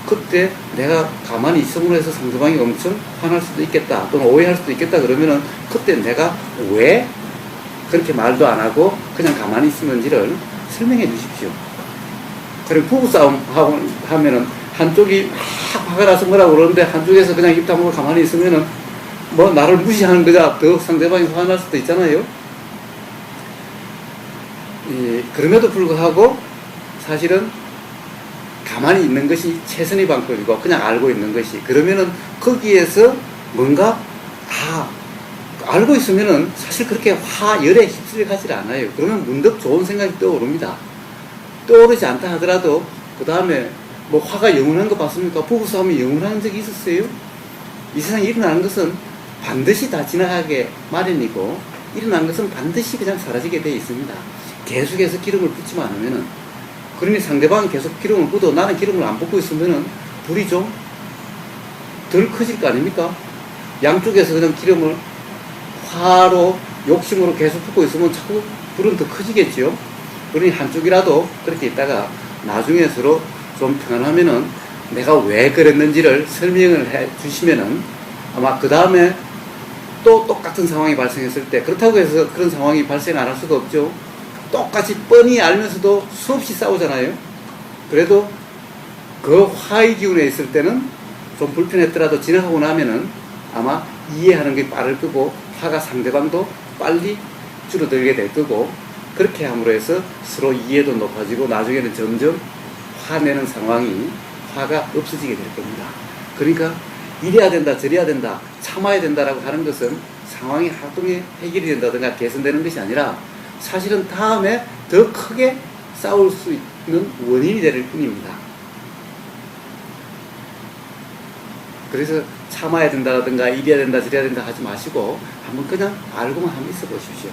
그때 내가 가만히 있음으로 해서 상대방이 엄청 화날 수도 있겠다 또는 오해할 수도 있겠다 그러면은 그때 내가 왜 그렇게 말도 안 하고 그냥 가만히 있었는지를 설명해 주십시오. 그리고 부부싸움 하면은 한쪽이 막 화가 나서 뭐라고 그러는데 한쪽에서 그냥 입 다물고 가만히 있으면은 뭐 나를 무시하는 거자 더 상대방이 화가 날 수도 있잖아요. 그럼에도 불구하고 사실은 가만히 있는 것이 최선의 방법이고 그냥 알고 있는 것이 그러면은 거기에서 뭔가 다 알고 있으면은 사실 그렇게 열에 휩쓸려 가지 않아요. 그러면 문득 좋은 생각이 떠오릅니다. 떠오르지 않다 하더라도 그 다음에 뭐 화가 영원한 거 봤습니까? 부부싸움이 영원한 적이 있었어요? 이 세상에 일어나는 것은 반드시 다 지나가게 마련이고 일어나는 것은 반드시 그냥 사라지게 되어 있습니다. 계속해서 기름을 붓지만 않으면은 그러니 상대방은 계속 기름을 붓고 나는 기름을 안 붓고 있으면은 불이 좀 덜 커질 거 아닙니까? 양쪽에서 그냥 기름을 화로 욕심으로 계속 붓고 있으면 자꾸 불은 더 커지겠죠. 그러니 한쪽이라도 그렇게 있다가 나중에 서로 좀 편하면은 내가 왜 그랬는지를 설명을 해 주시면은 아마 그 다음에 또 똑같은 상황이 발생했을 때 그렇다고 해서 그런 상황이 발생 안 할 수가 없죠. 똑같이 뻔히 알면서도 수없이 싸우잖아요. 그래도 그 화의 기운에 있을 때는 좀 불편했더라도 지나가고 나면은 아마 이해하는 게 빠를 거고 화가 상대방도 빨리 줄어들게 될 거고 그렇게 함으로 해서 서로 이해도 높아지고 나중에는 점점 화내는 상황이 화가 없어지게 될 겁니다. 그러니까 이래야 된다 저래야 된다 참아야 된다라고 하는 것은 상황이 하동에 해결이 된다든가 개선되는 것이 아니라 사실은 다음에 더 크게 싸울 수 있는 원인이 될 뿐입니다. 그래서 참아야 된다든가 이래야 된다 저래야 된다 하지 마시고 한번 그냥 알고만 한번 있어 보십시오.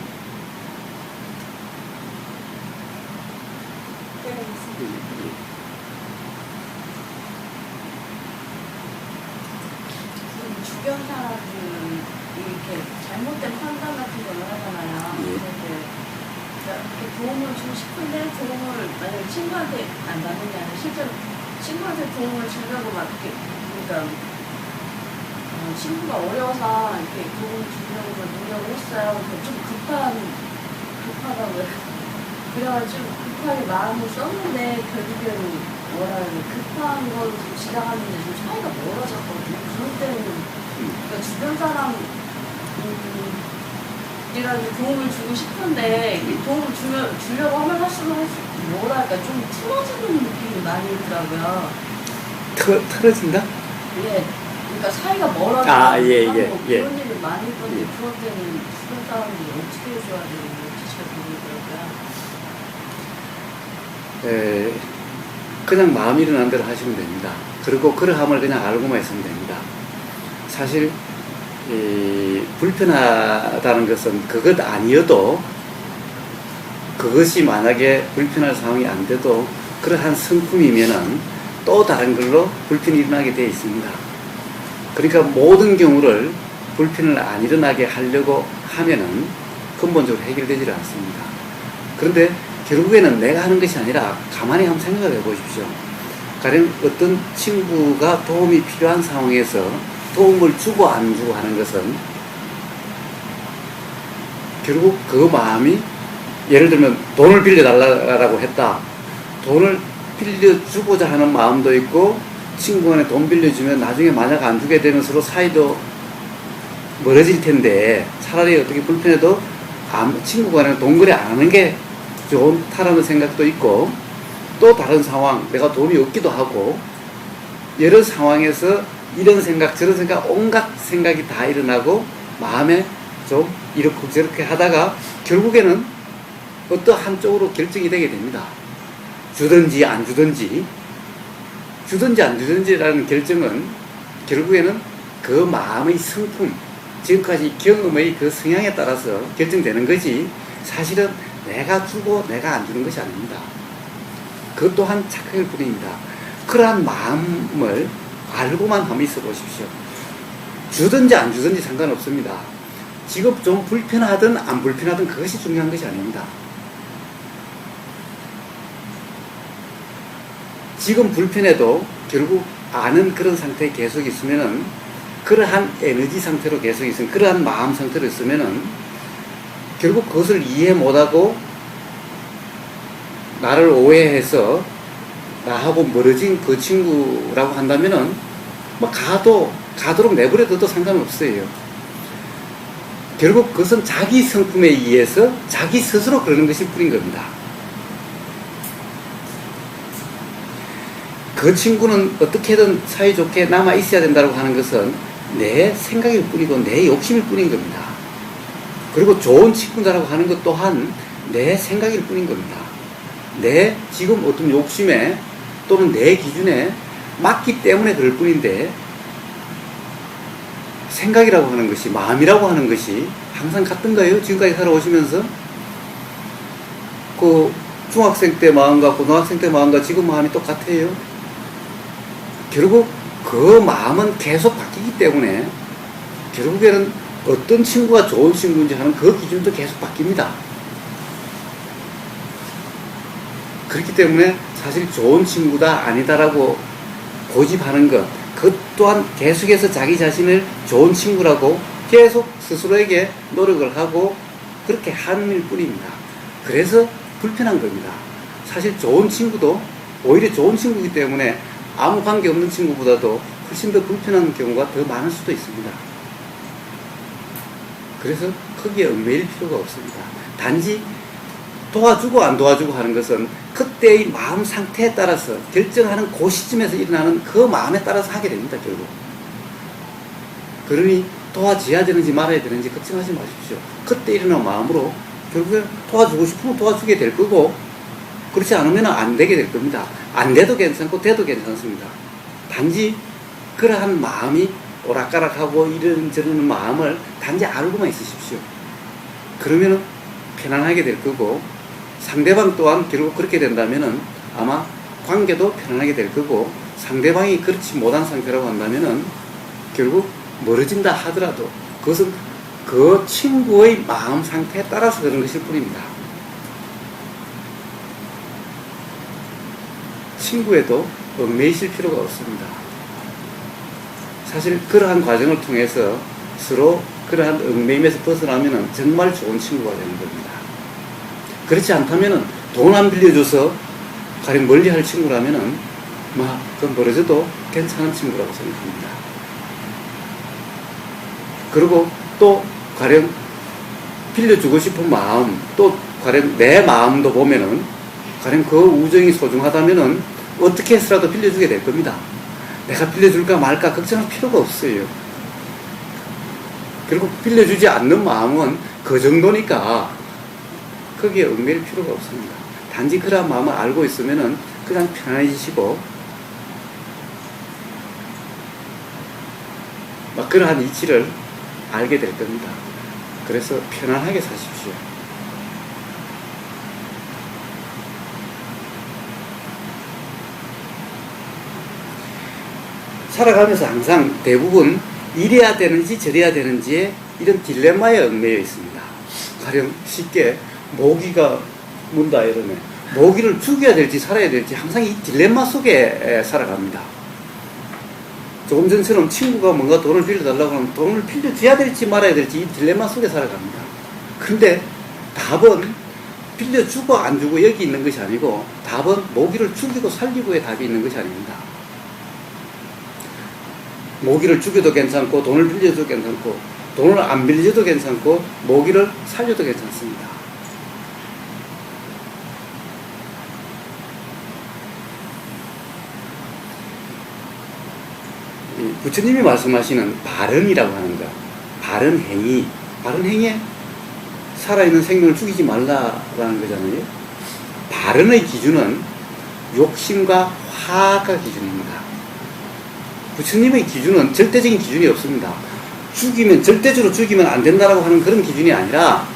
주변 사람들은 이렇게 잘못된 판단 같은 걸 하잖아요. 예. 이렇게 도움을 주고 싶은데 도움을 만약에 친구한테 안 받는 게 아니라 실제로 친구한테 도움을 주려고 막 이렇게 그러니까 친구가 어려워서 이렇게 도움을 주려고 노력을 했어요. 좀 급하다고요. 그래가지고 급하게 마음을 썼는데 결국에는 급한 걸로 좀 지나갔는데 좀 사이가 멀어졌거든요. 그럴 때는 그러니까 주변 사람 내가 도움을 주고 싶은데 도움을 주려고 하면 할수록 뭐랄까 좀 틀어지는 느낌이 많이 있더라고요. 틀어진다? 예. 그러니까 사이가 멀어지고 예. 그런 일을 많이 했는데 그럴 때는 주변 사람들이 어떻게 해줘야 되는지 잘 모르겠더라고요. 그냥 마음이 일어난 대로 하시면 됩니다. 그리고 그러함을 그냥 알고만 있으면 됩니다. 사실 불편하다는 것은 그것 아니어도 그것이 만약에 불편할 상황이 안 돼도 그러한 성품이면은 또 다른 걸로 불편이 일어나게 되어 있습니다. 그러니까 모든 경우를 불편을 안 일어나게 하려고 하면은 근본적으로 해결되지 않습니다. 그런데 결국에는 내가 하는 것이 아니라 가만히 한번 생각을 해보십시오. 가령 어떤 친구가 도움이 필요한 상황에서 도움을 주고 안 주고 하는 것은 결국 그 마음이 예를 들면 돈을 빌려달라고 했다. 돈을 빌려주고자 하는 마음도 있고 친구한테 돈 빌려주면 나중에 만약 안 주게 되면 서로 사이도 멀어질 텐데 차라리 어떻게 불편해도 친구 간에 돈 거래 안 하는 게 좋다라는 생각도 있고 또 다른 상황 내가 돈이 없기도 하고 여러 상황에서 이런 생각 저런 생각 온갖 생각이 다 일어나고 마음에 좀 이렇게 저렇게 하다가 결국에는 어떤 한쪽으로 결정이 되게 됩니다. 주든지 안 주든지 안 주든지라는 결정은 결국에는 그 마음의 성품 지금까지 경험의 그 성향에 따라서 결정되는 거지 사실은 내가 주고 내가 안 주는 것이 아닙니다. 그것 또한 착각일 뿐입니다. 그러한 마음을 알고만 한번 있어 보십시오. 주든지 안 주든지 상관없습니다. 지금 좀 불편하든 안 불편하든 그것이 중요한 것이 아닙니다. 지금 불편해도 결국 아는 그런 상태에 계속 있으면은 그러한 에너지 상태로 계속 있으면 그러한 마음 상태로 있으면은 결국 그것을 이해 못하고 나를 오해해서 나하고 멀어진 그 친구라고 한다면은 뭐 가도록 내버려둬도 상관없어요. 결국 그것은 자기 성품에 의해서 자기 스스로 그러는 것일 뿐인 겁니다. 그 친구는 어떻게든 사이좋게 남아 있어야 된다고 하는 것은 내 생각일 뿐이고 내 욕심일 뿐인 겁니다. 그리고 좋은 친구다라고 하는 것 또한 내 생각일 뿐인 겁니다. 내 지금 어떤 욕심에 또는 내 기준에 맞기 때문에 그럴 뿐인데 생각이라고 하는 것이 마음이라고 하는 것이 항상 같던가요? 지금까지 살아오시면서 그 중학생 때 마음과 고등학생 때 마음과 지금 마음이 똑같아요. 결국 그 마음은 계속 바뀌기 때문에 결국에는 어떤 친구가 좋은 친구인지 하는 그 기준도 계속 바뀝니다. 그렇기 때문에 사실 좋은 친구다 아니다라고 고집하는 것, 그 또한 계속해서 자기 자신을 좋은 친구라고 계속 스스로에게 노력을 하고 그렇게 하는 일 뿐입니다. 그래서 불편한 겁니다. 사실 좋은 친구도 오히려 좋은 친구이기 때문에 아무 관계 없는 친구보다도 훨씬 더 불편한 경우가 더 많을 수도 있습니다. 그래서 크게 얽매일 필요가 없습니다. 단지 도와주고 안 도와주고 하는 것은 그때의 마음 상태에 따라서 결정하는 그 시점에서 일어나는 그 마음에 따라서 하게 됩니다, 결국. 그러니 도와줘야 되는지 말아야 되는지 걱정하지 마십시오. 그때 일어난 마음으로 결국에 도와주고 싶으면 도와주게 될 거고, 그렇지 않으면 안 되게 될 겁니다. 안 돼도 괜찮고 돼도 괜찮습니다. 단지 그러한 마음이 오락가락하고 이런저런 마음을 단지 알고만 있으십시오. 그러면 편안하게 될 거고, 상대방 또한 결국 그렇게 된다면은 아마 관계도 편안하게 될 거고, 상대방이 그렇지 못한 상태라고 한다면은 결국 멀어진다 하더라도 그것은 그 친구의 마음 상태에 따라서 그런 것일 뿐입니다. 친구에도 얽매이실 필요가 없습니다. 사실 그러한 과정을 통해서 서로 그러한 얽매임에서 벗어나면 정말 좋은 친구가 되는 겁니다. 그렇지 않다면 돈 안 빌려줘서 가령 멀리할 친구라면 그건 멀어져도 괜찮은 친구라고 생각합니다. 그리고 또 가령 빌려주고 싶은 마음, 또 가령 내 마음도 보면은 가령 그 우정이 소중하다면은 어떻게 해서라도 빌려주게 될 겁니다. 내가 빌려줄까 말까 걱정할 필요가 없어요. 그리고 빌려주지 않는 마음은 그 정도니까 거기에 얽매일 필요가 없습니다. 단지 그러한 마음을 알고 있으면은 그냥 편안해지시고 그러한 이치를 알게 될 겁니다. 그래서 편안하게 사십시오. 살아가면서 항상 대부분 이래야 되는지 저래야 되는지에 이런 딜레마에 얽매여 있습니다. 가령 쉽게 모기가 문다 이러면 모기를 죽여야 될지 살아야 될지 항상 이 딜레마 속에 살아갑니다. 조금 전처럼 친구가 뭔가 돈을 빌려달라고 하면 돈을 빌려줘야 될지 말아야 될지 이 딜레마 속에 살아갑니다. 그런데 답은 빌려주고 안 주고 여기 있는 것이 아니고 답은 모기를 죽이고 살리고의 답이 있는 것이 아닙니다. 모기를 죽여도 괜찮고 돈을 빌려줘도 괜찮고 돈을 안 빌려줘도 괜찮고 모기를 살려도 괜찮습니다. 부처님이 말씀하시는 발언이라고 하는 것, 발언 행위에 살아있는 생명을 죽이지 말라라는 거잖아요. 발언의 기준은 욕심과 화가 기준입니다. 부처님의 기준은 절대적인 기준이 없습니다. 절대적으로 죽이면 안 된다라고 하는 그런 기준이 아니라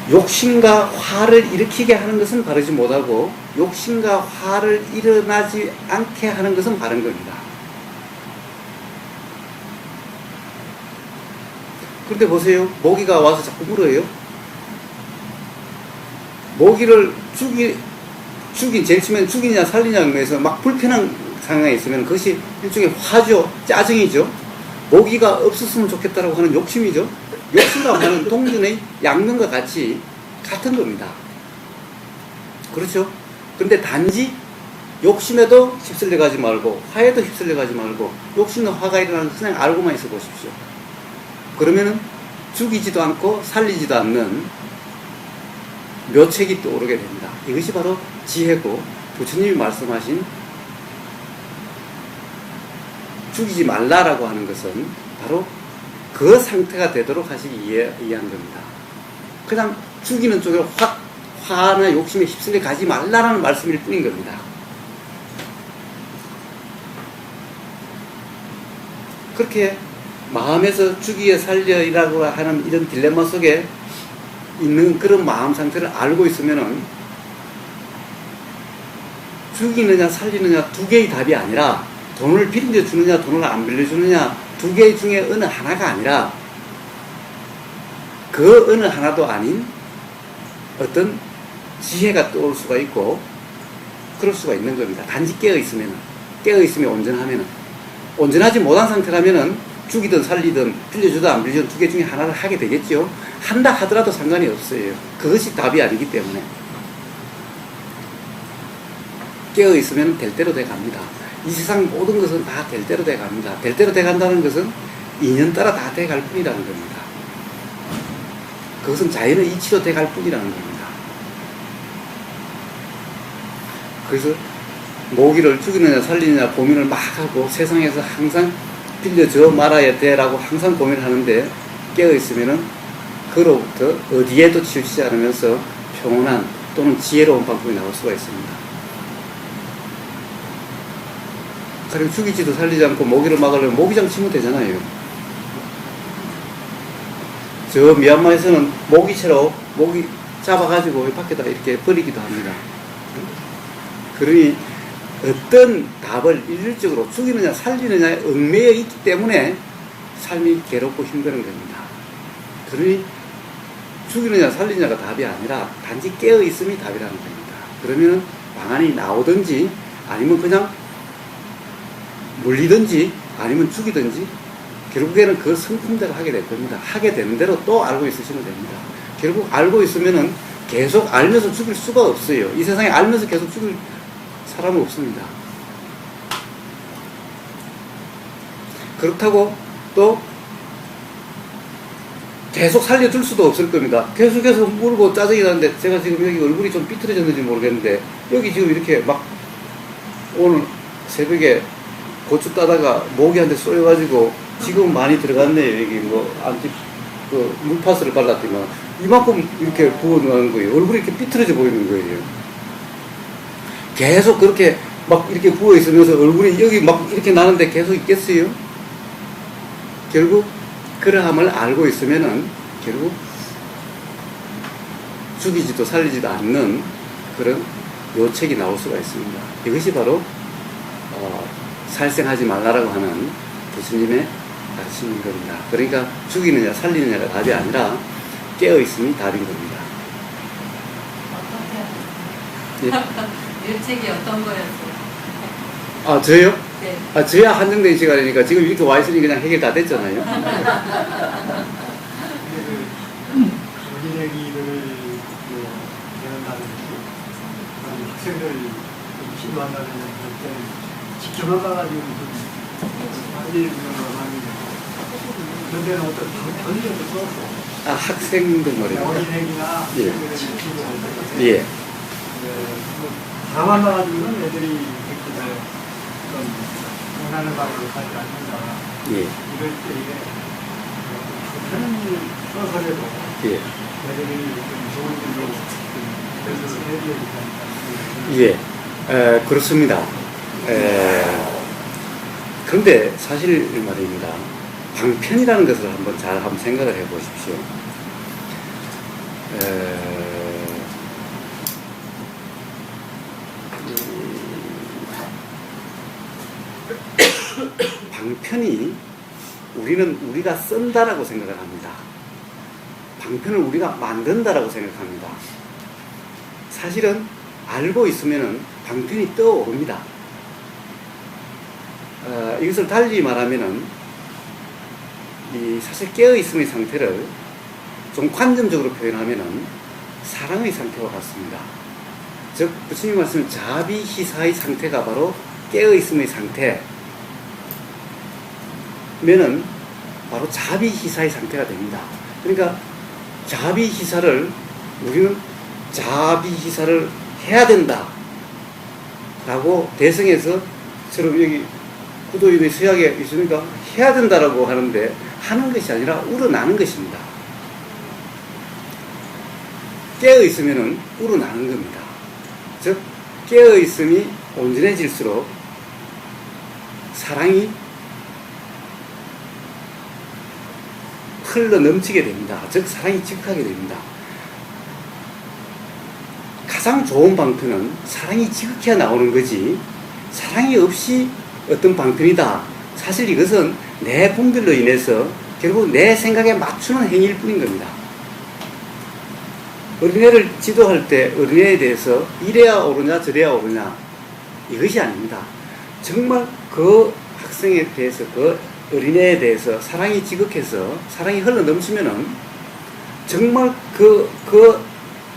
욕심과 화를 일으키게 하는 것은 바르지 못하고 욕심과 화를 일어나지 않게 하는 것은 바른 겁니다. 그런데 보세요. 모기가 와서 자꾸 물어요. 모기를 제일 처음엔 죽이냐 살리냐 해서 막 불편한 상황에 있으면 그것이 일종의 화죠. 짜증이죠. 모기가 없었으면 좋겠다라고 하는 욕심이죠. 욕심과 화는 동전의 양면과 같은 겁니다. 그렇죠? 근데 단지 욕심에도 휩쓸려 가지 말고 화에도 휩쓸려 가지 말고 욕심과 화가 일어나는 것을 그냥 알고만 있어 보십시오. 그러면은 죽이지도 않고 살리지도 않는 묘책이 떠오르게 됩니다. 이것이 바로 지혜고 부처님이 말씀하신 죽이지 말라라고 하는 것은 바로 그 상태가 되도록 하시기 이해한 겁니다. 그냥 죽이는 쪽으로 화나 욕심에 휩쓸려 가지 말라라는 말씀일 뿐인 겁니다. 그렇게 마음에서 죽이에 살려이라고 하는 이런 딜레마 속에 있는 그런 마음 상태를 알고 있으면은 죽이느냐 살리느냐 두 개의 답이 아니라 돈을 빌려주느냐 돈을 안 빌려주느냐 두 개 중에 어느 하나가 아니라 그 어느 하나도 아닌 어떤 지혜가 떠올 수가 있고 그럴 수가 있는 겁니다. 단지 깨어있으면 온전하면은 온전하지 못한 상태라면은 죽이든 살리든 빌려주든 안 빌려주든 두 개 중에 하나를 하게 되겠죠. 한다 하더라도 상관이 없어요. 그것이 답이 아니기 때문에 깨어있으면 될 대로 돼 갑니다. 이 세상 모든 것은 다 될 대로 돼 갑니다. 될 대로 돼 간다는 것은 인연 따라 다 돼 갈 뿐이라는 겁니다. 그것은 자연의 이치로 돼갈 뿐이라는 겁니다. 그래서 모기를 죽이느냐 살리느냐 고민을 막 하고 세상에서 항상 빌려줘 말아야 돼라고 항상 고민을 하는데 깨어있으면은 그로부터 어디에도 치우치지 않으면서 평온한 또는 지혜로운 방법이 나올 수가 있습니다. 그리고 죽이지도 살리지 않고 모기를 막으려면 모기장 치면 되잖아요. 저 미얀마에서는 모기채로 모기 잡아가지고 밖에다 이렇게 버리기도 합니다. 그러니 어떤 답을 일률적으로 죽이느냐 살리느냐에 얽매여 있기 때문에 삶이 괴롭고 힘드는 겁니다. 그러니 죽이느냐 살리느냐가 답이 아니라 단지 깨어있음이 답이라는 겁니다. 그러면 방안이 나오든지 아니면 그냥 물리든지 아니면 죽이든지 결국에는 그 성품대로 하게 될 겁니다. 하게 되는 대로 또 알고 있으시면 됩니다. 결국 알고 있으면은 계속 알면서 죽일 수가 없어요. 이 세상에 알면서 계속 죽일 사람은 없습니다. 그렇다고 또 계속 살려줄 수도 없을 겁니다. 계속해서 물고 짜증이 나는데 제가 지금 여기 얼굴이 좀 삐뚤어졌는지 모르겠는데 여기 지금 이렇게 막 오늘 새벽에 고추 따다가 모기한테 쏘여가지고 지금 많이 들어갔네요. 여기 뭐 안티 그 물파스를 발랐더니만 이만큼 이렇게 부어나는 거예요. 얼굴이 이렇게 삐뚤어져 보이는 거예요. 계속 그렇게 막 이렇게 부어 있으면서 얼굴이 여기 막 이렇게 나는데 계속 있겠어요? 결국 그러함을 알고 있으면은 결국 죽이지도 살리지도 않는 그런 요책이 나올 수가 있습니다. 이것이 바로 살생하지 말라라고 하는 부처님의 가르침인 겁니다. 그러니까 죽이느냐 살리느냐가 답이 아니라 깨어있음이 답인 겁니다. 어떻게 일책이 어떤 거였어요? 아 저요? 네. 아 저야 한정된 시간이니까 지금 이렇게 와 있으니 그냥 해결 다 됐잖아요. 어린애기들을 대한다든지 학생들 치료한다든지 그럴 때 직접 나가가지고 많이 그런 데는 어떤 변이도 써서 아 학생들 말입니다. 어린애기나 예. 학생들을 치료할 때 예. 다 만나가지고는 애들이 그렇게 어떤 원하는 방으로 가지 않는다. 예. 이럴 때에 편히 써서라도 예. 애들이 좀 좋은 일로 그래서 해야 되니까. 예. 그렇습니다. 그런데 사실 말입니다. 방편이라는 것을 한번 생각을 해 보십시오. 방편이 우리가 쓴다라고 생각을 합니다. 방편을 우리가 만든다라고 생각합니다. 사실은 알고 있으면은 방편이 떠오릅니다. 이것을 달리 말하면은 사실 깨어있음의 상태를 좀 관점적으로 표현하면은 사랑의 상태와 같습니다. 즉 부처님 말씀 자비희사의 상태가 바로 깨어있음의 상태 면은 바로 자비희사의 상태가 됩니다. 그러니까 자비희사를 우리는 자비희사를 해야 된다 라고 대성에서 처럼 여기 구도인의 서약에 있으니까 해야 된다라고 하는데 하는 것이 아니라 우러나는 것입니다. 깨어있으면 우러나는 겁니다. 즉 깨어있음이 온전해질수록 사랑이 흘러 넘치게 됩니다. 즉 사랑이 지극하게 됩니다. 가장 좋은 방편은 사랑이 지극해야 나오는 거지 사랑이 없이 어떤 방편이다. 사실 이것은 내 분별로 인해서 결국 내 생각에 맞추는 행위일 뿐인 겁니다. 어린애를 지도할 때 어린애에 대해서 이래야 옳으냐 저래야 옳으냐 이것이 아닙니다. 정말 그 학생에 대해서 그 어린애에 대해서 사랑이 지극해서 사랑이 흘러 넘치면은 정말 그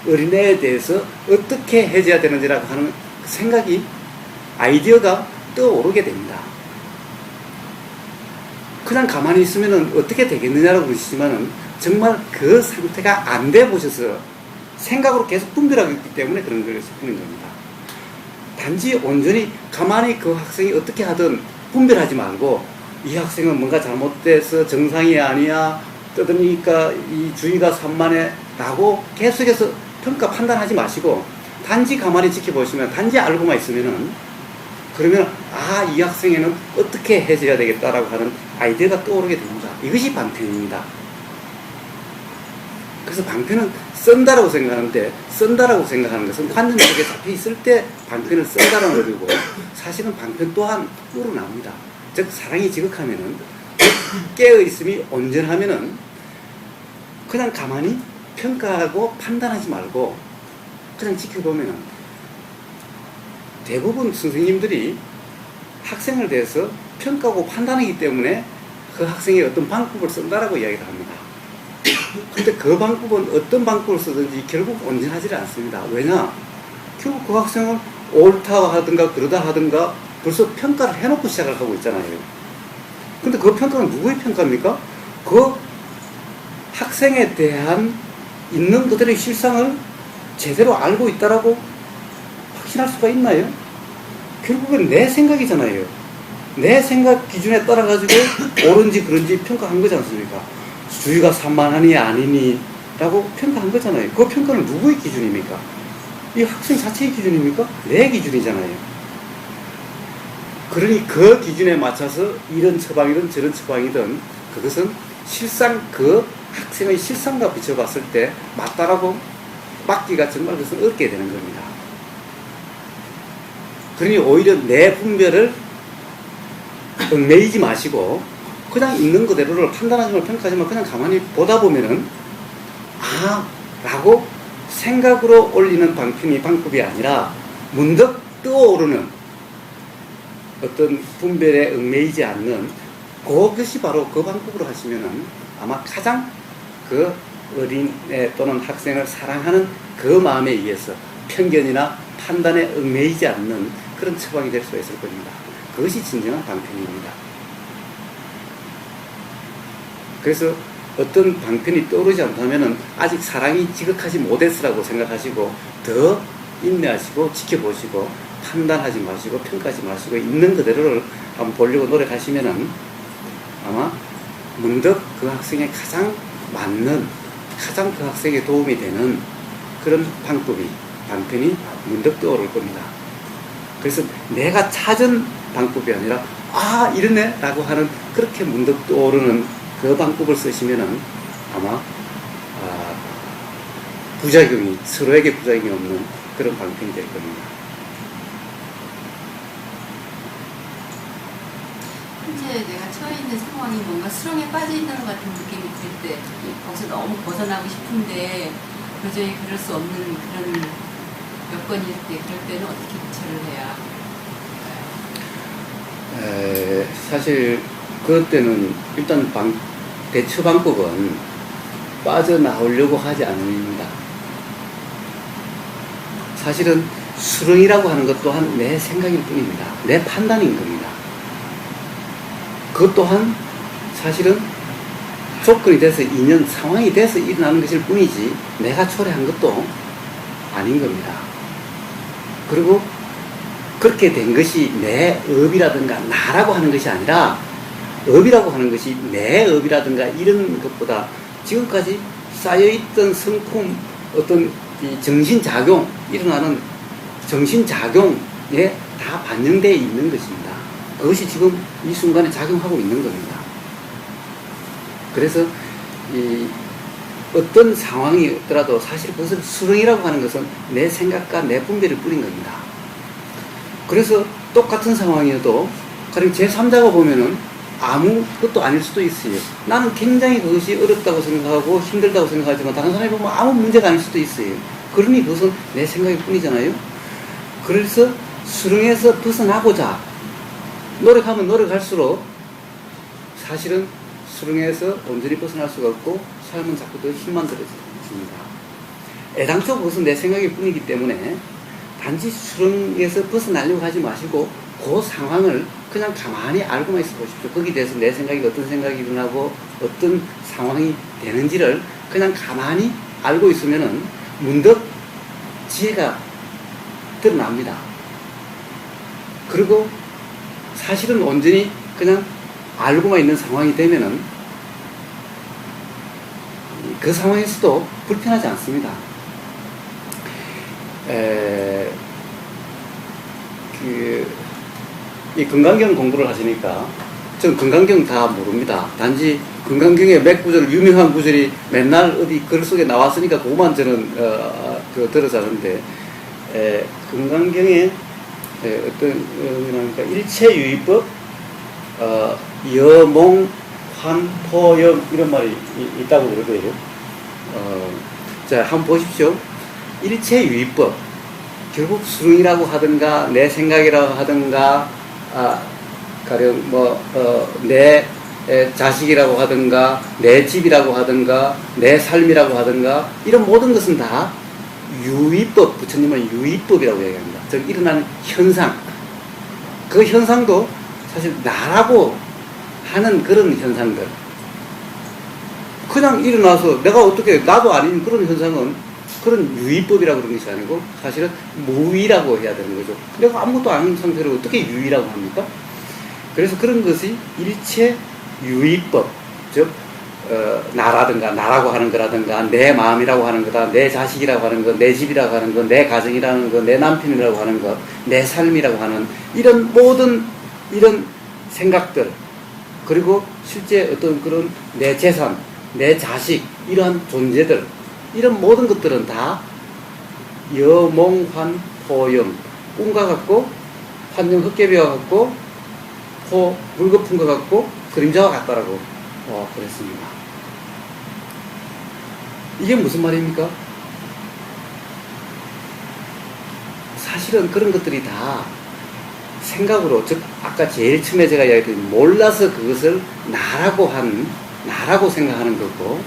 어린애에 대해서 어떻게 해줘야 되는지라고 하는 생각이 아이디어가 떠오르게 됩니다. 그냥 가만히 있으면은 어떻게 되겠느냐라고 그러시지만은 정말 그 상태가 안 돼 보셔서 생각으로 계속 분별하고 있기 때문에 그런 걸 짚는 겁니다. 단지 온전히 가만히 그 학생이 어떻게 하든 분별하지 말고 이 학생은 뭔가 잘못돼서 정상이 아니야 떠드니까 이 주의가 산만해 라고 계속해서 평가 판단하지 마시고 단지 가만히 지켜보시면 단지 알고만 있으면은 그러면 이 학생에는 어떻게 해줘야 되겠다라고 하는 아이디어가 떠오르게 됩니다. 이것이 방편입니다. 그래서 방편은 쓴다라고 생각하는데 쓴다라고 생각하는 것은 관념 속에 잡혀 있을 때 방편을 쓴다라는 것이고 사실은 방편 또한 우러납니다. 즉 사랑이 지극하면은 깨어있음이 온전하면은 그냥 가만히 평가하고 판단하지 말고 그냥 지켜보면은 대부분 선생님들이 학생을 대해서 평가하고 판단하기 때문에 그 학생이 어떤 방법을 쓴다라고 이야기를 합니다. 근데 그 방법은 어떤 방법을 쓰든지 결국 온전하지 않습니다. 왜냐? 결국 그 학생을 옳다 하든가 그러다 하든가 벌써 평가를 해놓고 시작을 하고 있잖아요. 근데 그 평가는 누구의 평가입니까? 그 학생에 대한 있는 그들의 실상을 제대로 알고 있다라고 확신할 수가 있나요? 결국은 내 생각이잖아요. 내 생각 기준에 따라가지고 옳은지 그런지 평가한 거지 않습니까? 주의가 산만하니 아니니 라고 평가한 거잖아요. 그 평가는 누구의 기준입니까? 이 학생 자체의 기준입니까? 내 기준이잖아요. 그러니 그 기준에 맞춰서 이런 처방이든 저런 처방이든 그것은 실상 그 학생의 실상과 비춰봤을 때 맞다라고 맞기가 정말 그것은 어렵게 되는 겁니다. 그러니 오히려 내 분별을 얽매이지 마시고 그냥 있는 그대로를 판단하지 말고 평가하지 말고 그냥 가만히 보다 보면은 라고 생각으로 올리는 방법이 아니라 문득 떠오르는 어떤 분별에 얽매이지 않는 그것이 바로 그 방법으로 하시면은 아마 가장 그 어린애 또는 학생을 사랑하는 그 마음에 의해서 편견이나 판단에 얽매이지 않는 그런 처방이 될 수 있을 겁니다. 그것이 진정한 방편입니다. 그래서 어떤 방편이 떠오르지 않다면 아직 사랑이 지극하지 못했으라고 생각하시고 더 인내하시고 지켜보시고 판단하지 마시고 평가하지 마시고 있는 그대로를 한번 보려고 노력하시면은 아마 문득 그 학생에 가장 맞는 가장 그 학생에 도움이 되는 그런 방편이 문득 떠오를 겁니다. 그래서 내가 찾은 방법이 아니라 이러네 라고 하는 그렇게 문득 떠오르는 그 방법을 쓰시면은 아마 서로에게 부작용이 없는 그런 방편이 될 겁니다. 현재 내가 처해 있는 상황이 뭔가 수렁에 빠져 있는 것 같은 느낌이 들 때 거기서 너무 벗어나고 싶은데 도저히 그럴 수 없는 그런 여건일 때 그럴 때는 어떻게 대처를 해야 할까요? 사실 그럴 때는 일단 대처 방법은 빠져나오려고 하지 않습니다. 사실은 수렁이라고 하는 것 또한 내 생각일 뿐입니다. 내 판단인 겁니다. 그것 또한 사실은 조건이 돼서 상황이 돼서 일어나는 것일 뿐이지 내가 초래한 것도 아닌 겁니다. 그리고 그렇게 된 것이 내 업이라든가 나라고 하는 것이 아니라 업이라고 하는 것이 내 업이라든가 이런 것보다 지금까지 쌓여있던 성품 어떤 이 정신작용 일어나는 정신작용에 다 반영되어 있는 것입니다. 그것이 지금 이 순간에 작용하고 있는 겁니다. 그래서 어떤 상황이 없더라도 사실 그것을 수렁이라고 하는 것은 내 생각과 내 분별을 뿌린 겁니다. 그래서 똑같은 상황이어도 가령 제3자가 보면은 아무것도 아닐 수도 있어요. 나는 굉장히 그것이 어렵다고 생각하고 힘들다고 생각하지만 다른 사람이 보면 아무 문제가 아닐 수도 있어요. 그러니 그것은 내 생각일 뿐이잖아요. 그래서 수렁에서 벗어나고자 노력하면 노력할수록 사실은 수렁에서 온전히 벗어날 수가 없고 삶은 자꾸 더 힘만 들어집니다. 애당초 그것은 내 생각일 뿐이기 때문에 단지 수렁에서 벗어나려고 하지 마시고 그 상황을 그냥 가만히 알고만 있어 보십시오. 거기에 대해서 내 생각이 어떤 생각이 일어나고 어떤 상황이 되는지를 그냥 가만히 알고 있으면은 문득 지혜가 드러납니다. 그리고 사실은 온전히 그냥 알고만 있는 상황이 되면은 그 상황에서도 불편하지 않습니다. 이 금강경 공부를 하시니까 전 금강경 다 모릅니다. 단지 금강경의 몇 구절, 유명한 구절이 맨날 어디 글 속에 나왔으니까 그것만 저는 들어서 하는데, 금강경에 어떤 그러니까 일체유의법, 여몽 환포염 이런 말이 있다고 그러더라고요. 자, 한번 보십시오. 일체유의법, 결국 수능이라고 하든가 내 생각이라고 하든가 가령 내 자식이라고 하든가 내 집이라고 하든가 내 삶이라고 하든가 이런 모든 것은 다 유의법, 부처님은 유의법이라고 얘기합니다. 즉 일어나는 현상, 그 현상도 사실 나라고 하는 그런 현상들, 그냥 일어나서 내가 어떻게, 나도 아닌 그런 현상은 그런 유의법이라고 그런 것이 아니고 사실은 무의라고 해야 되는 거죠. 내가 아무것도 아닌 상태로 어떻게 유의라고 합니까? 그래서 그런 것이 일체 유의법, 즉 나라든가 나라고 하는 거라든가 내 마음이라고 하는 거다, 내 자식이라고 하는 것, 내 집이라고 하는 것, 내 가정이라는 것, 내 남편이라고 하는 것, 내 삶이라고 하는 이런 모든 이런 생각들, 그리고 실제 어떤 그런 내 재산, 내 자식, 이러한 존재들, 이런 모든 것들은 다 여몽환 포염, 꿈과 같고 환영 헛개비와 같고 포 물거품과 같고 그림자와 같다라고 그랬습니다. 이게 무슨 말입니까? 사실은 그런 것들이 다 생각으로, 즉 아까 제일 처음에 제가 이야기했던 몰라서 그것을 나라고 생각하는 거고,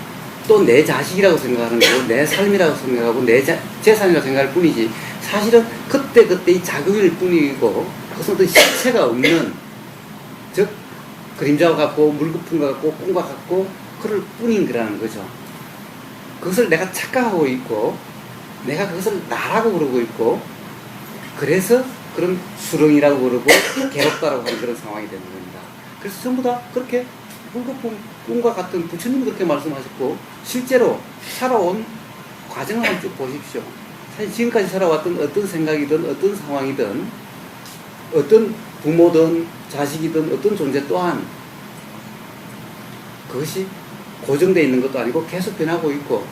또 내 자식이라고 생각하는 거고, 내 삶이라고 생각하고, 내 재산이라고 생각할 뿐이지, 사실은 그때 이 자극일 뿐이고, 그것은 어떤 실체가 없는, 즉 그림자와 같고 물거품과 같고 꿈과 같고 그럴 뿐인 거라는 거죠. 그것을 내가 착각하고 있고, 내가 그것을 나라고 그러고 있고, 그래서 그런 수렁이라고 그러고 괴롭다라고 하는 그런 상황이 되는 겁니다. 그래서 전부 다 그렇게 물거품, 꿈과 같은, 부처님도 그렇게 말씀하셨고, 실제로 살아온 과정을 한번 쭉 보십시오. 사실 지금까지 살아왔던 어떤 생각이든 어떤 상황이든 어떤 부모든 자식이든 어떤 존재 또한 그것이 고정되어 있는 것도 아니고 계속 변하고 있고,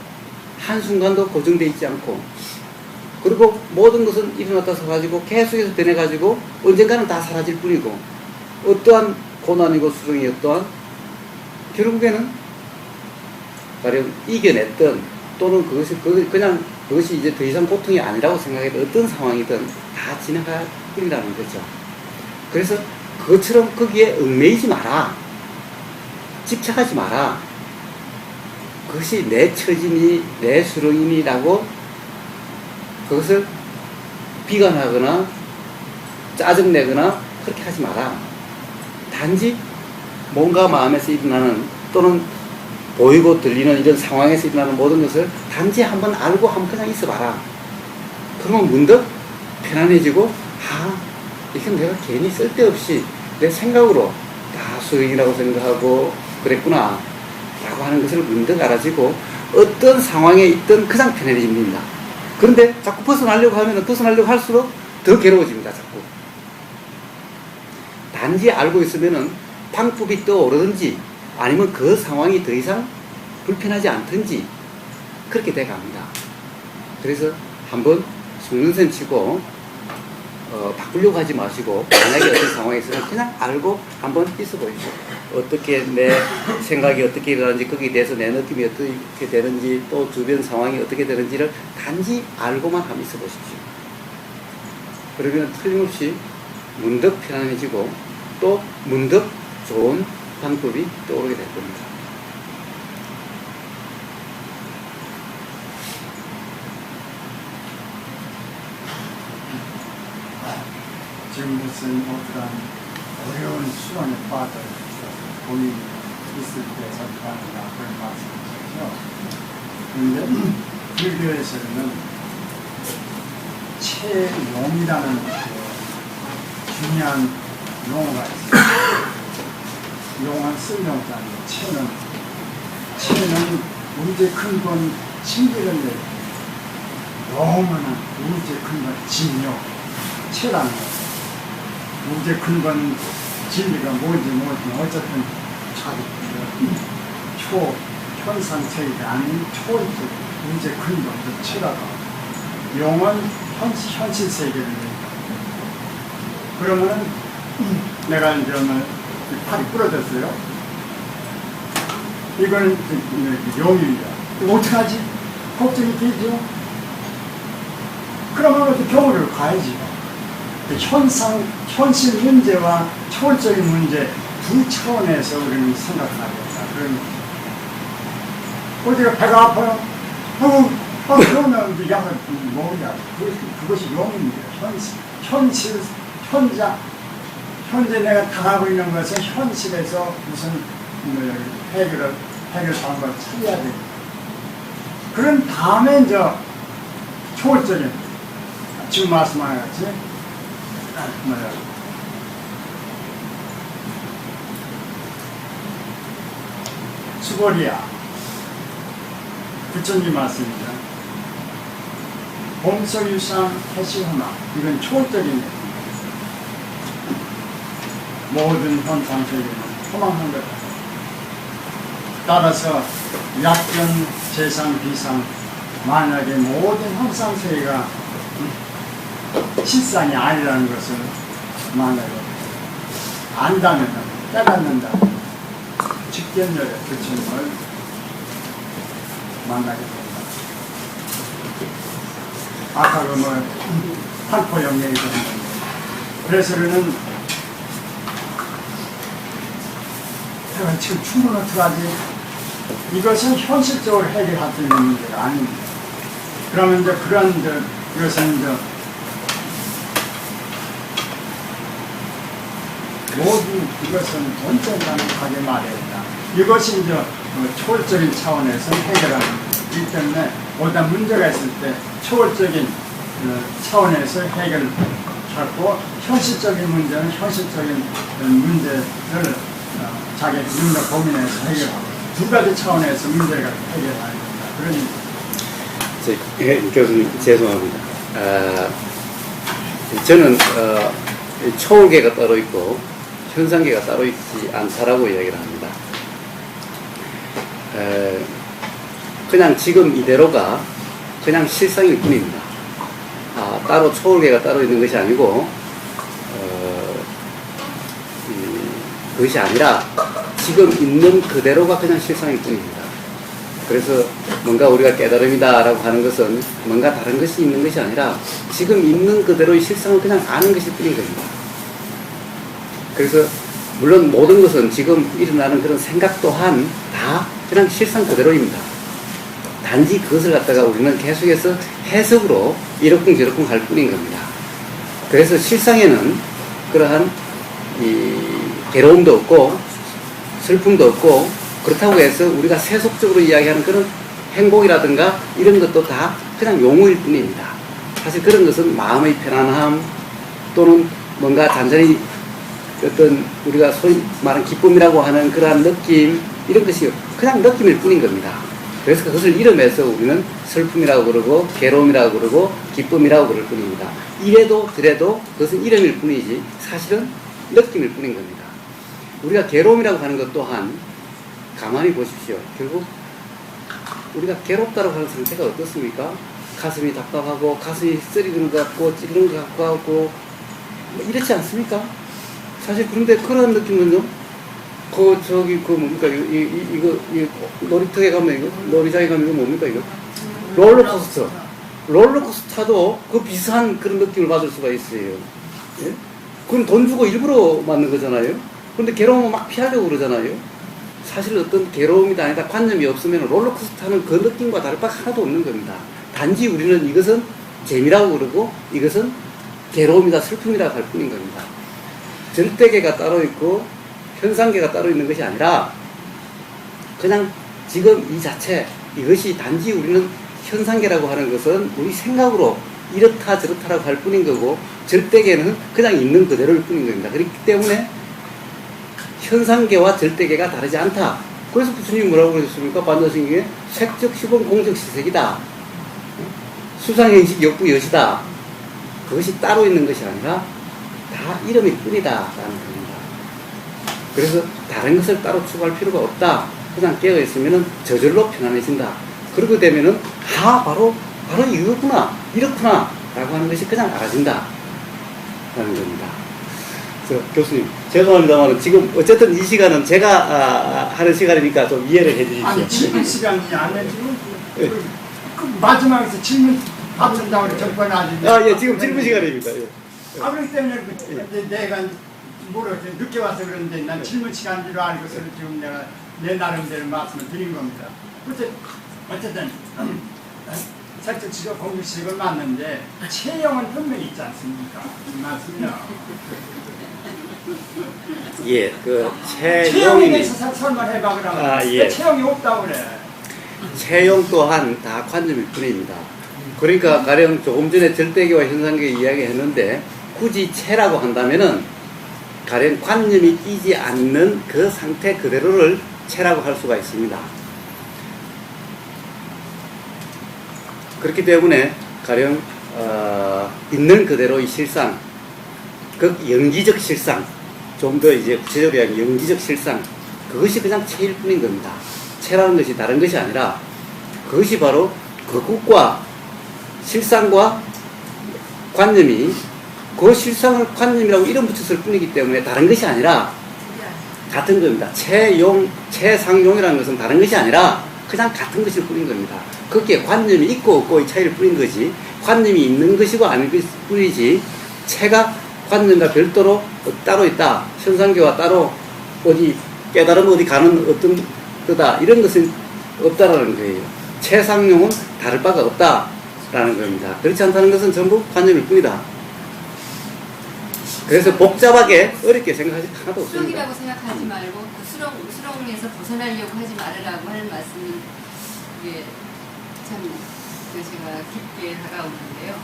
한순간도 고정되어 있지 않고, 그리고 모든 것은 일어났다 사라지고 계속해서 변해가지고 언젠가는 다 사라질 뿐이고, 어떠한 고난이고 수렁이 어떠한 결국에는 가령 이겨냈던, 또는 그것이 이제 더 이상 고통이 아니라고 생각해도 어떤 상황이든 다 지나갈 뿐이라는 거죠. 그래서 그것처럼 거기에 얽매이지 마라. 집착하지 마라. 그것이 내 처지니 내 수렁이니라고 그것을 비관하거나 짜증내거나 그렇게 하지 마라. 단지 뭔가 마음에서 일어나는, 또는 보이고 들리는 이런 상황에서 일어나는 모든 것을 단지 한번 알고 한번 그냥 있어봐라. 그러면 문득 편안해지고, 이건 내가 괜히 쓸데없이 내 생각으로 다 수행이라고 생각하고 그랬구나 라고 하는 것을 문득 알아지고, 어떤 상황에 있든 그냥 편안해집니다. 그런데 자꾸 벗어나려고 하면 벗어나려고 할수록 더 괴로워집니다. 자꾸 단지 알고 있으면은 방법이 떠오르든지 아니면 그 상황이 더 이상 불편하지 않든지 그렇게 돼갑니다. 그래서 한번 속는셈 치고 바꾸려고 하지 마시고, 만약에 어떤 상황이 있으면 그냥 알고 한번 있어 보십시오. 어떻게 내 생각이 어떻게 일어나는지, 거기에 대해서 내 느낌이 어떻게 되는지, 또 주변 상황이 어떻게 되는지를 단지 알고만 한번 있어 보십시오. 그러면 틀림없이 문득 편안해지고, 또 문득 좋은 방법이 떠오르게 될 겁니다. 지금 무슨 어떠한 어려운 수렁에 빠져 있어서 고민이 있을 때 설파한다 그런 말씀이셨죠. 그런데 불교에서는 체용이라는 중요한 용어가 있어요. 용은 쓸용자인데 체는 문제 큰 건 신기는데 용은 문제 큰 건 진요 체라는 거예요. 문제 큰 건 진리가 뭔지 어쨌든 현상체가 아닌 초이적 문제 큰 것도 체라가 용은 현실 세계를 그러면은 내가 이제 오늘 팔이 부러졌어요. 이거는 용입니다. 어떡하지? 걱정이 되죠? 그러면 어떻게 병원을 가야지. 현실 문제와 초월적인 문제 두 차원에서 우리는 생각하겠다. 그러면 어디가 배가 아파요? 그러면 이제 약을 먹어야 그것이 용입니다. 현재 내가 당하고 있는 것은 현실에서 무슨 해결 방법을 찾아야 됩니다. 그런 다음에 이제 초월적인 지금 말씀하신 같이 수고리야 부처님 말씀입니다. 봄소유상 해시하나 이건 초월적인 모든 현상 세계는 허망한 것. 따라서 약견, 재상, 비상 만약에 모든 현상 세계가 실상이 아니라는 것을 만약에 안다면 깨닫는다. 직견열의 부처님을 만나게 된다. 아까 팔포 영역이 있었는데 그래서는 지금 충분 어떡하지? 이것은 현실적으로 해결할 수 있는 문제가 아닙니다. 그러면 이제 이것은 이제 모든 이것은 언젠가는 가게 말했다. 이것이 이제 초월적인 차원에서 해결하는 거기 때문에 어떤 문제가 있을 때 초월적인 차원에서 해결하고 현실적인 문제는 현실적인 문제를 자기 능력 고민해서 해결하고 두 가지 차원에서 문제가 해결하는 겁니다. 그러니 교수님 죄송합니다. 저는 초월계가 따로 있고 현상계가 따로 있지 않다라고 이야기를 합니다. 그냥 지금 이대로가 그냥 실상일 뿐입니다. 따로 초월계가 따로 있는 것이 아니고 그것이 아니라 지금 있는 그대로가 그냥 실상일 뿐입니다. 그래서 뭔가 우리가 깨달음이다라고 하는 것은 뭔가 다른 것이 있는 것이 아니라 지금 있는 그대로의 실상을 그냥 아는 것일 뿐인 겁니다. 그래서 물론 모든 것은 지금 일어나는 그런 생각 또한 다 그냥 실상 그대로입니다. 단지 그것을 갖다가 우리는 계속해서 해석으로 이러쿵저러쿵 할 뿐인 겁니다. 그래서 실상에는 그러한 괴로움도 없고 슬픔도 없고 그렇다고 해서 우리가 세속적으로 이야기하는 그런 행복이라든가 이런 것도 다 그냥 용어일 뿐입니다. 사실 그런 것은 마음의 편안함 또는 뭔가 단순히 어떤 우리가 소위 말하는 기쁨이라고 하는 그러한 느낌 이런 것이 그냥 느낌일 뿐인 겁니다. 그래서 그것을 이름해서 우리는 슬픔이라고 그러고 괴로움이라고 그러고 기쁨이라고 그럴 뿐입니다. 이래도 저래도 그것은 이름일 뿐이지 사실은 느낌일 뿐인 겁니다. 우리가 괴로움이라고 하는 것 또한 가만히 보십시오. 결국 우리가 괴롭다고 하는 상태가 어떻습니까? 가슴이 답답하고 가슴이 쓰리는 것 같고 찌르는 것 같고 뭐 이렇지 않습니까? 사실 그런데 그런 느낌은요. 뭡니까 이거 놀이터에 가면 이거 놀이장에 가면 이거 뭡니까 이거 롤러코스터도 그 비슷한 그런 느낌을 받을 수가 있어요. 예? 그건 돈 주고 일부러 맞는 거잖아요. 그런데 괴로움은 막 피하려고 그러잖아요. 사실 어떤 괴로움이다 아니다 관념이 없으면 롤러코스터는 그 느낌과 다를 바 하나도 없는 겁니다. 단지 우리는 이것은 재미라고 그러고 이것은 괴로움이다 슬픔이라고 할 뿐인 겁니다. 절대계가 따로 있고 현상계가 따로 있는 것이 아니라 그냥 지금 이 자체, 이것이 단지 우리는 현상계라고 하는 것은 우리 생각으로 이렇다 저렇다라고 할 뿐인 거고, 절대계는 그냥 있는 그대로일 뿐인 겁니다. 그렇기 때문에 현상계와 절대계가 다르지 않다. 그래서 부처님이 뭐라고 그러셨습니까? 반자성경에 색적 시본 공적 시색이다. 수상행식 역부 여시다. 그것이 따로 있는 것이 아니라 다 이름일 뿐이다 라는 겁니다. 그래서 다른 것을 따로 추구할 필요가 없다. 그냥 깨어있으면 저절로 편안해진다. 그러고 되면은 바로 이거구나, 이렇구나 라고 하는 것이 그냥 알아진다 라는 겁니다. 교수님, 죄송합니다만 지금 어쨌든 이 시간은 제가 하는 시간이니까 좀 이해를 해 주십시오. 아니 질문 시간이 안 해. 지금 그 마지막에서 질문 받는다고 그래. 정권 아직. 예, 지금 질문 시간입니다. 예. 그렇기 때문에 내가 늦게 와서 그런데 난 질문 시간인 줄 알고서 지금 내가 내 나름대로 말씀을 드린 겁니다. 어쨌든 색적 지적 공유식은 맞는데 체형은 분명히 있지 않습니까? 맞습니다. 예, 그 체형에 체용이 대해서 설명해봐 그러면. 예. 체형이 없다고 그래. 체용 또한 다 관념일 뿐입니다. 그러니까 가령 조금 전에 절대계와 현상계 이야기했는데 굳이 체라고 한다면은 가령 관념이 끼지 않는 그 상태 그대로를 체라고 할 수가 있습니다. 그렇기 때문에 가령 있는 그대로의 실상, 그 영기적 실상, 좀 더 이제 구체적으로 하면 영기적 실상, 그것이 그냥 체일 뿐인 겁니다. 체라는 것이 다른 것이 아니라 그것이 바로 그것과 실상과 관념이 그 실상을 관념이라고 이름 붙였을 뿐이기 때문에 다른 것이 아니라 같은 겁니다. 체용, 체상용이라는 것은 다른 것이 아니라 그냥 같은 것일 뿐인 겁니다. 거기에 관념이 있고 없고의 차이일 뿐인 거지, 관념이 있는 것이고 아닌 것일 뿐이지, 체가 관념과 별도로 따로 있다, 현상계와 따로 어디 깨달음 어디 가는 어떤 거다, 이런 것은 없다라는 거예요. 체상용은 다를 바가 없다라는 겁니다. 그렇지 않다는 것은 전부 관념일 뿐이다. 그래서 복잡하게 어렵게 생각하지 하나도 없습니다. 수렁이라고 생각하지 말고 그 수렁에서 벗어나려고 하지 말으라고 하는 말씀이 이게 참 제가 깊게 다가오는데요.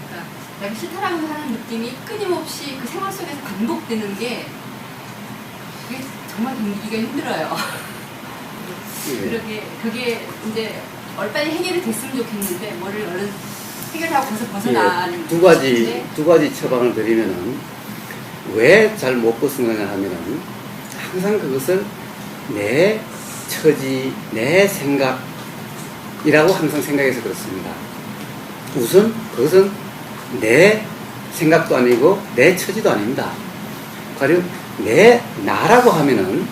그러니까 내가 싫다라고 하는 느낌이 끊임없이 그 생활 속에서 반복되는 게 그게 정말 견디기가 힘들어요. 그게 이제 얼빨리 해결이 됐으면 좋겠는데 뭐를 얼른 해결하고 벗어나는 두 가지 처방을 드리면은 왜 잘 못 벗어나냐 하면은 항상 그것을 내 처지, 내 생각이라고 항상 생각해서 그렇습니다. 우선 그것은 내 생각도 아니고 내 처지도 아닙니다. 가령 나라고 하면은,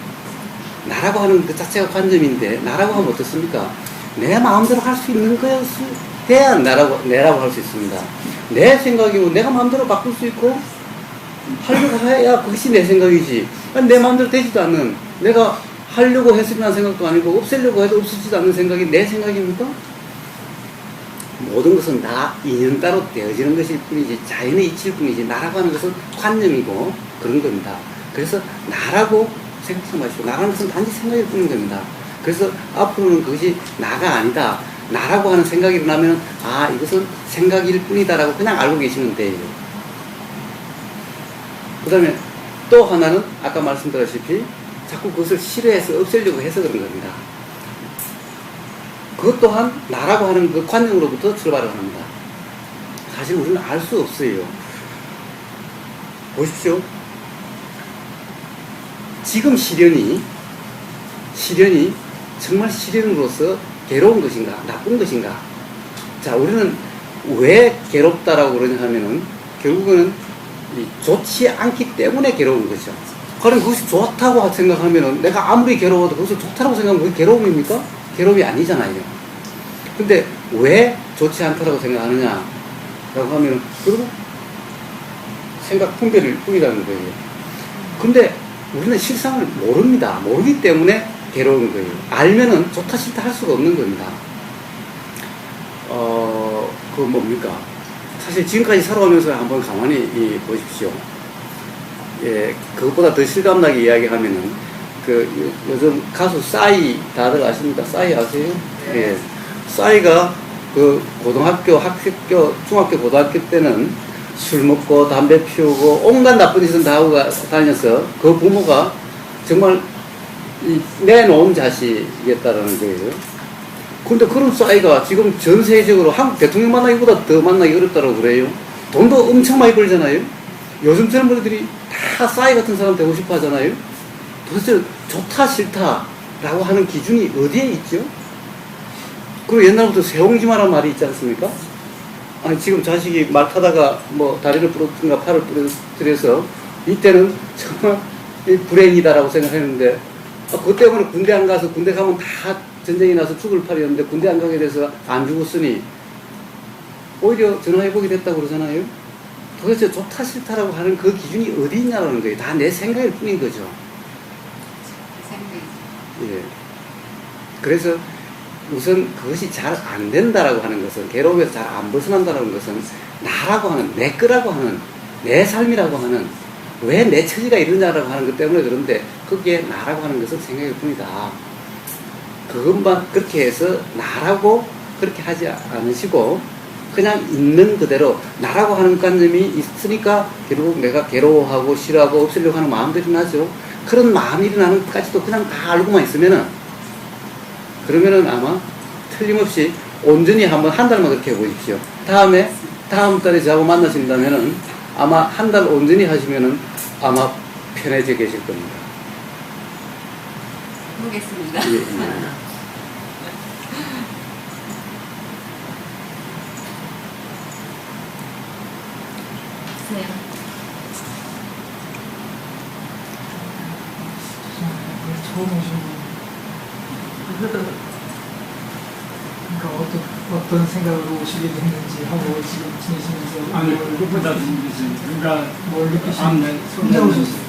나라고 하는 그 자체가 관점인데, 나라고 하면 어떻습니까? 내 마음대로 할 수 있는 거여야 내라고 할 수 있습니다. 내 생각이고 내가 마음대로 바꿀 수 있고 하려고 해야 그것이 내 생각이지. 내 마음대로 되지도 않는, 내가 하려고 했으면 생각도 아니고 없애려고 해도 없어지지도 않는 생각이 내 생각입니까? 모든 것은 다 인연 따로 되어지는 것일 뿐이지, 자연의 이치일 뿐이지, 나라고 하는 것은 관념이고 그런 겁니다. 그래서 나라고 생각하지 마시고, 나라는 것은 단지 생각일 뿐인 겁니다. 그래서 앞으로는 그것이 나가 아니다, 나라고 하는 생각이 일어나면 이것은 생각일 뿐이다라고 그냥 알고 계시면 돼요. 그 다음에 또 하나는 아까 말씀드렸다시피 자꾸 그것을 싫어해서 없애려고 해서 그런 겁니다. 그것 또한 나라고 하는 그 관념으로부터 출발을 합니다. 사실 우리는 알 수 없어요. 보십시오. 지금 시련이 정말 시련으로서 괴로운 것인가, 나쁜 것인가? 자, 우리는 왜 괴롭다라고 그러냐 하면은 결국은 좋지 않기 때문에 괴로운 거죠. 그럼 그것이 좋다고 생각하면은 내가 아무리 괴로워도 그것을 좋다고 생각하면 그게 괴로움입니까? 괴로움이 아니잖아요. 근데 왜 좋지 않다고 생각하느냐? 라고 하면은 결국 생각 분별일 뿐이라는 거예요. 근데 우리는 실상을 모릅니다. 모르기 때문에 괴로운 거예요. 알면은 좋다 싫다 할 수가 없는 겁니다. 그 뭡니까? 사실 지금까지 살아오면서 한번 가만히 보십시오. 예, 그것보다 더 실감나게 이야기하면은 요즘 가수 싸이 다들 아십니까? 싸이 아세요? 예. 싸이가 그 고등학교, 중학교, 고등학교 때는 술 먹고 담배 피우고 온갖 나쁜 짓은 다 하고 다녀서 그 부모가 정말 내놓은 자식이었다라는 거예요. 근데 그런 싸이가 지금 전 세계적으로 한국 대통령 만나기보다 더 만나기 어렵다고 그래요. 돈도 엄청 많이 벌잖아요. 요즘 젊은이들이 다 싸이 같은 사람 되고 싶어 하잖아요. 도대체 좋다 싫다라고 하는 기준이 어디에 있죠? 그리고 옛날부터 세옹지마란 말이 있지 않습니까? 아니 지금 자식이 말 타다가 뭐 다리를 부러뜨린가 팔을 부러뜨려서 이때는 정말 불행이다라고 생각했는데 그 때문에 군대 안 가서 군대 가면 다 전쟁이 나서 죽을 판이었는데 군대 안 가게 돼서 안 죽었으니 오히려 전화해보게 됐다고 그러잖아요. 도대체 좋다 싫다라고 하는 그 기준이 어디 있냐라는 거예요. 다 내 생각일 뿐인 거죠. 예. 그래서 우선 그것이 잘 안 된다라고 하는 것은, 괴로움에서 잘 안 벗어난다라는 것은 나라고 하는, 내 거라고 하는, 내 삶이라고 하는, 왜 내 처지가 이러냐라고 하는 것 때문에 그런데 거기에 나라고 하는 것은 생각일 뿐이다. 그것만 그렇게 해서 나라고 그렇게 하지 않으시고 그냥 있는 그대로 나라고 하는 관념이 있으니까 결국 내가 괴로워하고 싫어하고 없애려고 하는 마음들이 나죠. 그런 마음이 일어나는 것까지도 그냥 다 알고만 있으면은, 그러면은 아마 틀림없이 온전히 한번 한 달만 그렇게 해보십시오. 다음 달에 저하고 만나신다면은 아마 한 달 온전히 하시면은 아마 편해져 계실 겁니다. 해보겠습니다. 예, 예. 처음 오신 분. 그러니까 어떤 생각으로 오시게 됐는지 하고 지금 지내시면서 아니 그것보다도 그러니까 뭘 느끼시는지 아, 혼자 오셨어요.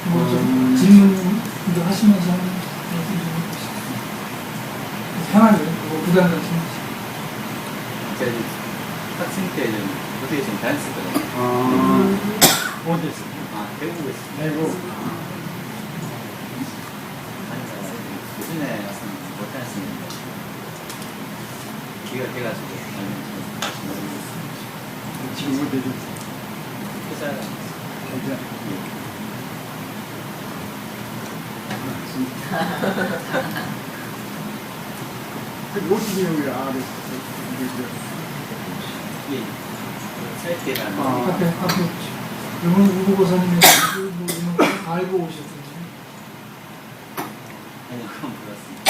뭐좀 질문도 하시면서 하는 말씀 좀 해주세요. 편하게 뭐 부담 갖지 마시고. 제가 학생 때는 어떻게 좀 다녔었거든요. 어디 있어? 대구에 있어요. 대구. 요즘에 와서는 못 다녔었는데 기회가 돼가지고 다시 모르고 있어요. 지금 어디 있어? 회사 어디야? 그 노트북을 알았어. 예, 셀때라는 앞에 영훈 우보고사님의 다 알고 오셨든지. 아니 그건 몰랐습니다.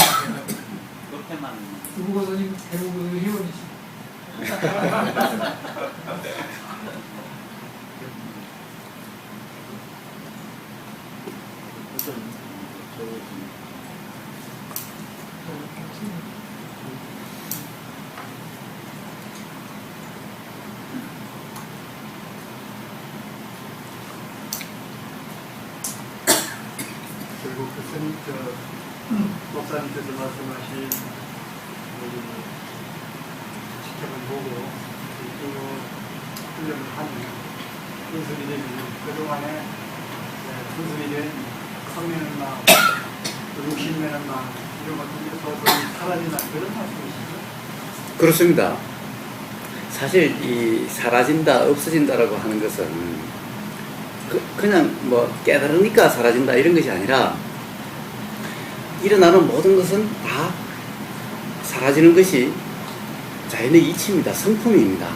옆에만 우보고사님 대부분 회원이시죠. 어떤 저좀 결국 목사님께서 말씀하신 지켜만 보고 훈련을 하는 분석이 되면 그동안에 분석이 된 성내는 마음, 욕심내는 마음 이런 것들이 서서히 사라진다 그런 말씀이시죠? 그렇습니다. 사실 이 사라진다, 없어진다라고 하는 것은 그냥 뭐 깨달으니까 사라진다 이런 것이 아니라 일어나는 모든 것은 다 사라지는 것이 자연의 이치입니다. 성품입니다.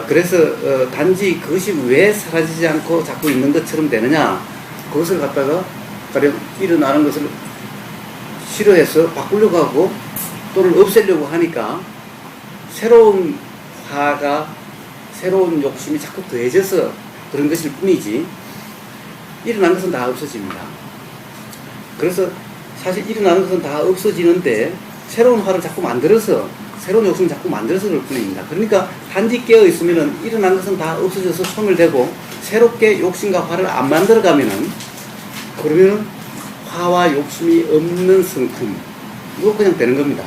그래서 단지 그것이 왜 사라지지 않고 자꾸 있는 것처럼 되느냐, 그것을 갖다가 가령 일어나는 것을 싫어해서 바꾸려고 하고 또는 없애려고 하니까 새로운 화가, 새로운 욕심이 자꾸 더해져서 그런 것일 뿐이지 일어난 것은 다 없어집니다. 그래서 사실 일어나는 것은 다 없어지는데 새로운 화를 자꾸 만들어서, 새로운 욕심을 자꾸 만들어서 그럴 뿐입니다. 그러니까 단지 깨어있으면 일어난 것은 다 없어져서 소멸되고 새롭게 욕심과 화를 안 만들어가면은, 그러면 화와 욕심이 없는 성품, 이거 그냥 되는 겁니다.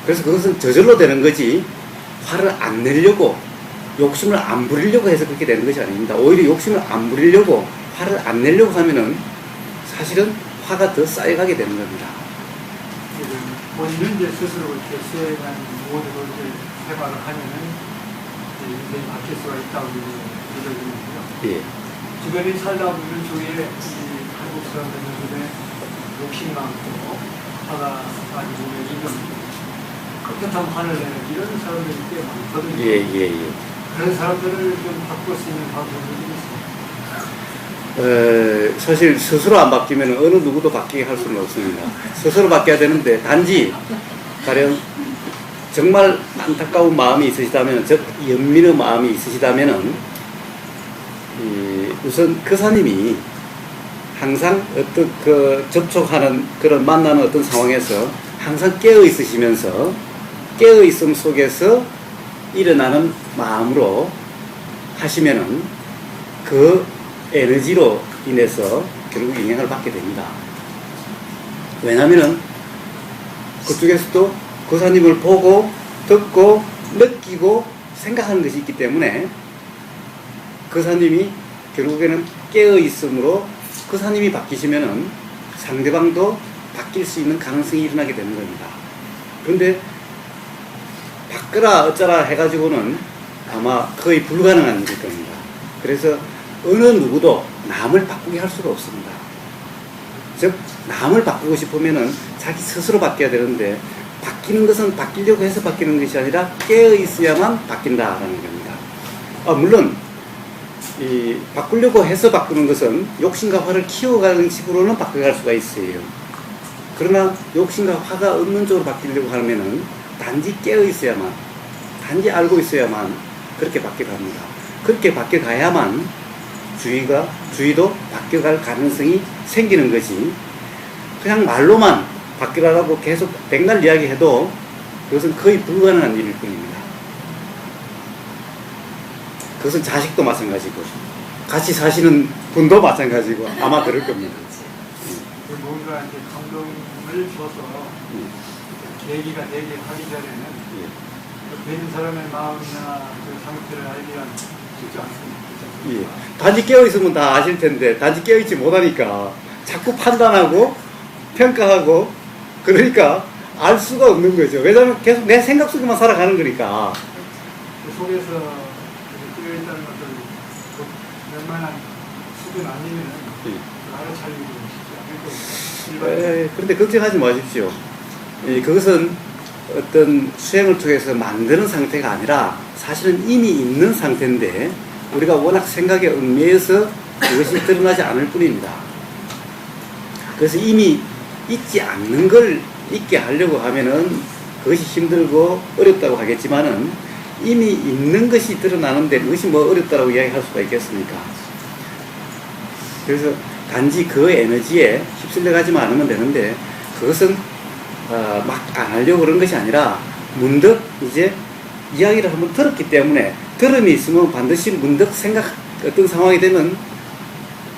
그래서 그것은 저절로 되는 거지 화를 안 내려고 욕심을 안 부리려고 해서 그렇게 되는 것이 아닙니다. 오히려 욕심을 안 부리려고 화를 안 내려고 하면은 사실은 화가 더 쌓여가게 되는 겁니다. 본인은 이제 스스로 이렇게 수행한 모든 것을 생활을 하면은 인생이 바뀔 수가 있다고 믿어지는데요. 예. 주변에 살다 보면 주위에 이 한국 사람들의 욕심 많고 화가 많이 보면 이런 끗끗한 화를 내는 이런 사람들이 꽤 많거든요. 예. 그런 사람들을 좀 바꿀 수 있는 방법이 있습니다. 사실 스스로 안 바뀌면 어느 누구도 바뀌게 할 수는 없습니다. 스스로 바뀌어야 되는데 단지 가령 정말 안타까운 마음이 있으시다면, 즉 연민의 마음이 있으시다면은 우선 교사님이 항상 어떤 그 접촉하는 그런 만나는 어떤 상황에서 항상 깨어 있으시면서 깨어 있음 속에서 일어나는 마음으로 하시면은 그 에너지로 인해서 결국 영향을 받게 됩니다. 왜냐하면은 그쪽에서도 교사님을 보고 듣고 느끼고 생각하는 것이 있기 때문에 교사님이 결국에는 깨어 있음으로 교사님이 바뀌시면은 상대방도 바뀔 수 있는 가능성이 일어나게 되는 겁니다. 그런데 바꾸라 어쩌라 해가지고는 아마 거의 불가능한 일일 겁니다. 그래서 어느 누구도 남을 바꾸게 할 수가 없습니다. 즉 남을 바꾸고 싶으면은 자기 스스로 바뀌어야 되는데, 바뀌는 것은 바뀌려고 해서 바뀌는 것이 아니라 깨어 있어야만 바뀐다라는 겁니다. 물론 이 바꾸려고 해서 바꾸는 것은 욕심과 화를 키워가는 식으로는 바꿔갈 수가 있어요. 그러나 욕심과 화가 없는 쪽으로 바뀌려고 하면은 단지 깨어 있어야만, 단지 알고 있어야만 그렇게 바뀌어갑니다. 그렇게 바뀌어가야만 주의도 바뀌어갈 가능성이 생기는 것이, 그냥 말로만 바뀌라고 계속 백날 이야기해도 그것은 거의 불가능한 일일 뿐입니다. 그것은 자식도 마찬가지고 같이 사시는 분도 마찬가지고 아마 그럴 겁니다. 뭔가 이제 감동을 줘서 계기가 되게 하기 전에는 ven 사람의 마음이나 그 상태를 알기가 쉽지 않습니다. 예. 단지 깨어있으면 다 아실 텐데 단지 깨어있지 못하니까 자꾸 판단하고 평가하고, 그러니까 알 수가 없는 거죠. 왜냐하면 계속 내 생각 속에만 살아가는 거니까. 그 속에서 끼어있다는 것을 웬만한 수준 아니면 알아차리기 쉽지 않을 겁니다. 그런데 걱정하지 마십시오. 그것은 어떤 수행을 통해서 만드는 상태가 아니라 사실은 이미 있는 상태인데 우리가 워낙 생각에 얽매여서 그것이 드러나지 않을 뿐입니다. 그래서 이미 있지 않는 걸 있게 하려고 하면은 그것이 힘들고 어렵다고 하겠지만은 이미 있는 것이 드러나는데 그것이 뭐 어렵다고 이야기할 수가 있겠습니까? 그래서 단지 그 에너지에 휩쓸려 가지만 않으면 되는데, 그것은 막 안 하려고 그런 것이 아니라 문득 이제 이야기를 한번 들었기 때문에, 들음이 있으면 반드시 문득 어떤 상황이 되면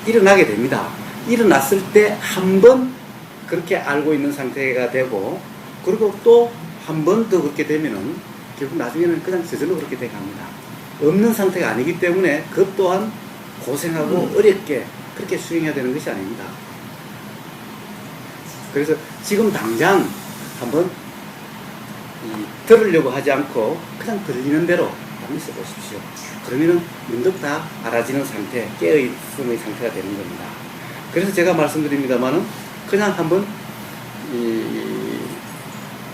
일어나게 됩니다. 일어났을 때 한 번 그렇게 알고 있는 상태가 되고, 그리고 또 한 번 더 그렇게 되면은 결국 나중에는 그냥 저절로 그렇게 돼 갑니다. 없는 상태가 아니기 때문에 그 또한 고생하고 어렵게 그렇게 수행해야 되는 것이 아닙니다. 그래서 지금 당장 한번 들으려고 하지 않고 그냥 들리는 대로 한번 있어 보십시오. 그러면은 문득 다 알아지는 상태, 깨어있음의 상태가 되는 겁니다. 그래서 제가 말씀드립니다만은 그냥 한번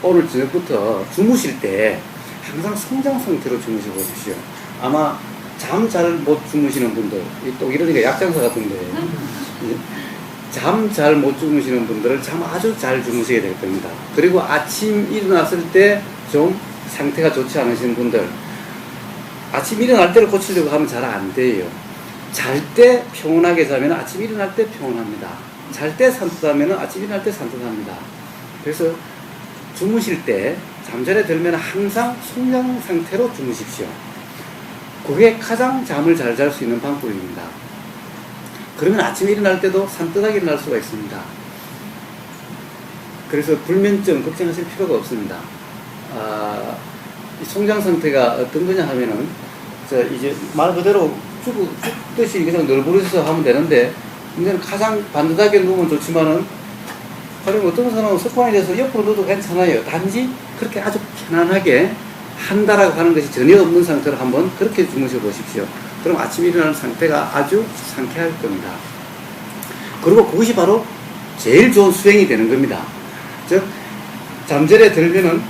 오늘 저녁부터 주무실 때 항상 성장 상태로 주무셔 보십시오. 아마 잠 잘 못 주무시는 분들, 또 이러니까 약장사 같은데, 잠 잘 못 주무시는 분들은 잠 아주 잘 주무시게 될 겁니다. 그리고 아침 일어났을 때 좀 상태가 좋지 않으신 분들, 아침 일어날 때를 고치려고 하면 잘 안 돼요. 잘 때 평온하게 자면 아침 일어날 때 평온합니다. 잘 때 산뜻하면 아침 일어날 때 산뜻합니다. 그래서 주무실 때 잠자리에 들면 항상 성장 상태로 주무십시오. 그게 가장 잠을 잘 잘 수 있는 방법입니다. 그러면 아침에 일어날 때도 산뜻하게 일어날 수가 있습니다. 그래서 불면증 걱정하실 필요가 없습니다. 이 성장 상태가 어떤 거냐 하면은 이제 말 그대로 죽듯이 그냥 널브러져서 하면 되는데, 문제는 가장 반듯하게 누우면 좋지만은, 가령 어떤 사람은 석방이 돼서 옆으로 누워도 괜찮아요. 단지 그렇게 아주 편안하게 한다라고 하는 것이 전혀 없는 상태로 한번 그렇게 주무셔 보십시오. 그럼 아침에 일어나는 상태가 아주 상쾌할 겁니다. 그리고 그것이 바로 제일 좋은 수행이 되는 겁니다. 즉, 잠자리에 들면은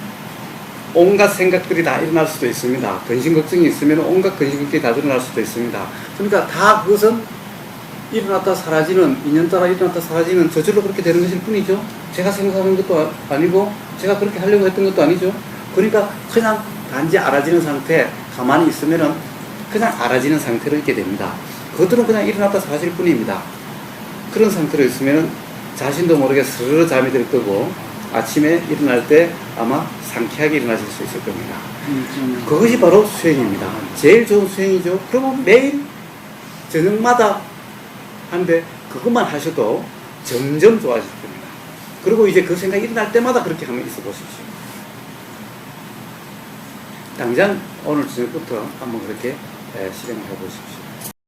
온갖 생각들이 다 일어날 수도 있습니다. 근심 걱정이 있으면 온갖 근심 걱정이 다 일어날 수도 있습니다. 그러니까 다 그것은 일어났다 사라지는, 인연 따라 일어났다 사라지는 저절로 그렇게 되는 것일 뿐이죠. 제가 생각하는 것도 아니고 제가 그렇게 하려고 했던 것도 아니죠. 그러니까 그냥 단지 알아지는 상태, 가만히 있으면은 그냥 알아지는 상태로 있게 됩니다. 그것들은 그냥 일어났다 사라질 뿐입니다. 그런 상태로 있으면은 자신도 모르게 스르르 잠이 들 거고 아침에 일어날 때 아마 상쾌하게 일어나실 수 있을 겁니다. 그것이 바로 수행입니다. 제일 좋은 수행이죠. 그러면 매일 저녁마다 한데 그것만 하셔도 점점 좋아질 겁니다. 그리고 이제 그 생각이 일어날 때마다 그렇게 한번 있어 보십시오. 당장 오늘 저녁부터 한번 그렇게 실행을 해 보십시오.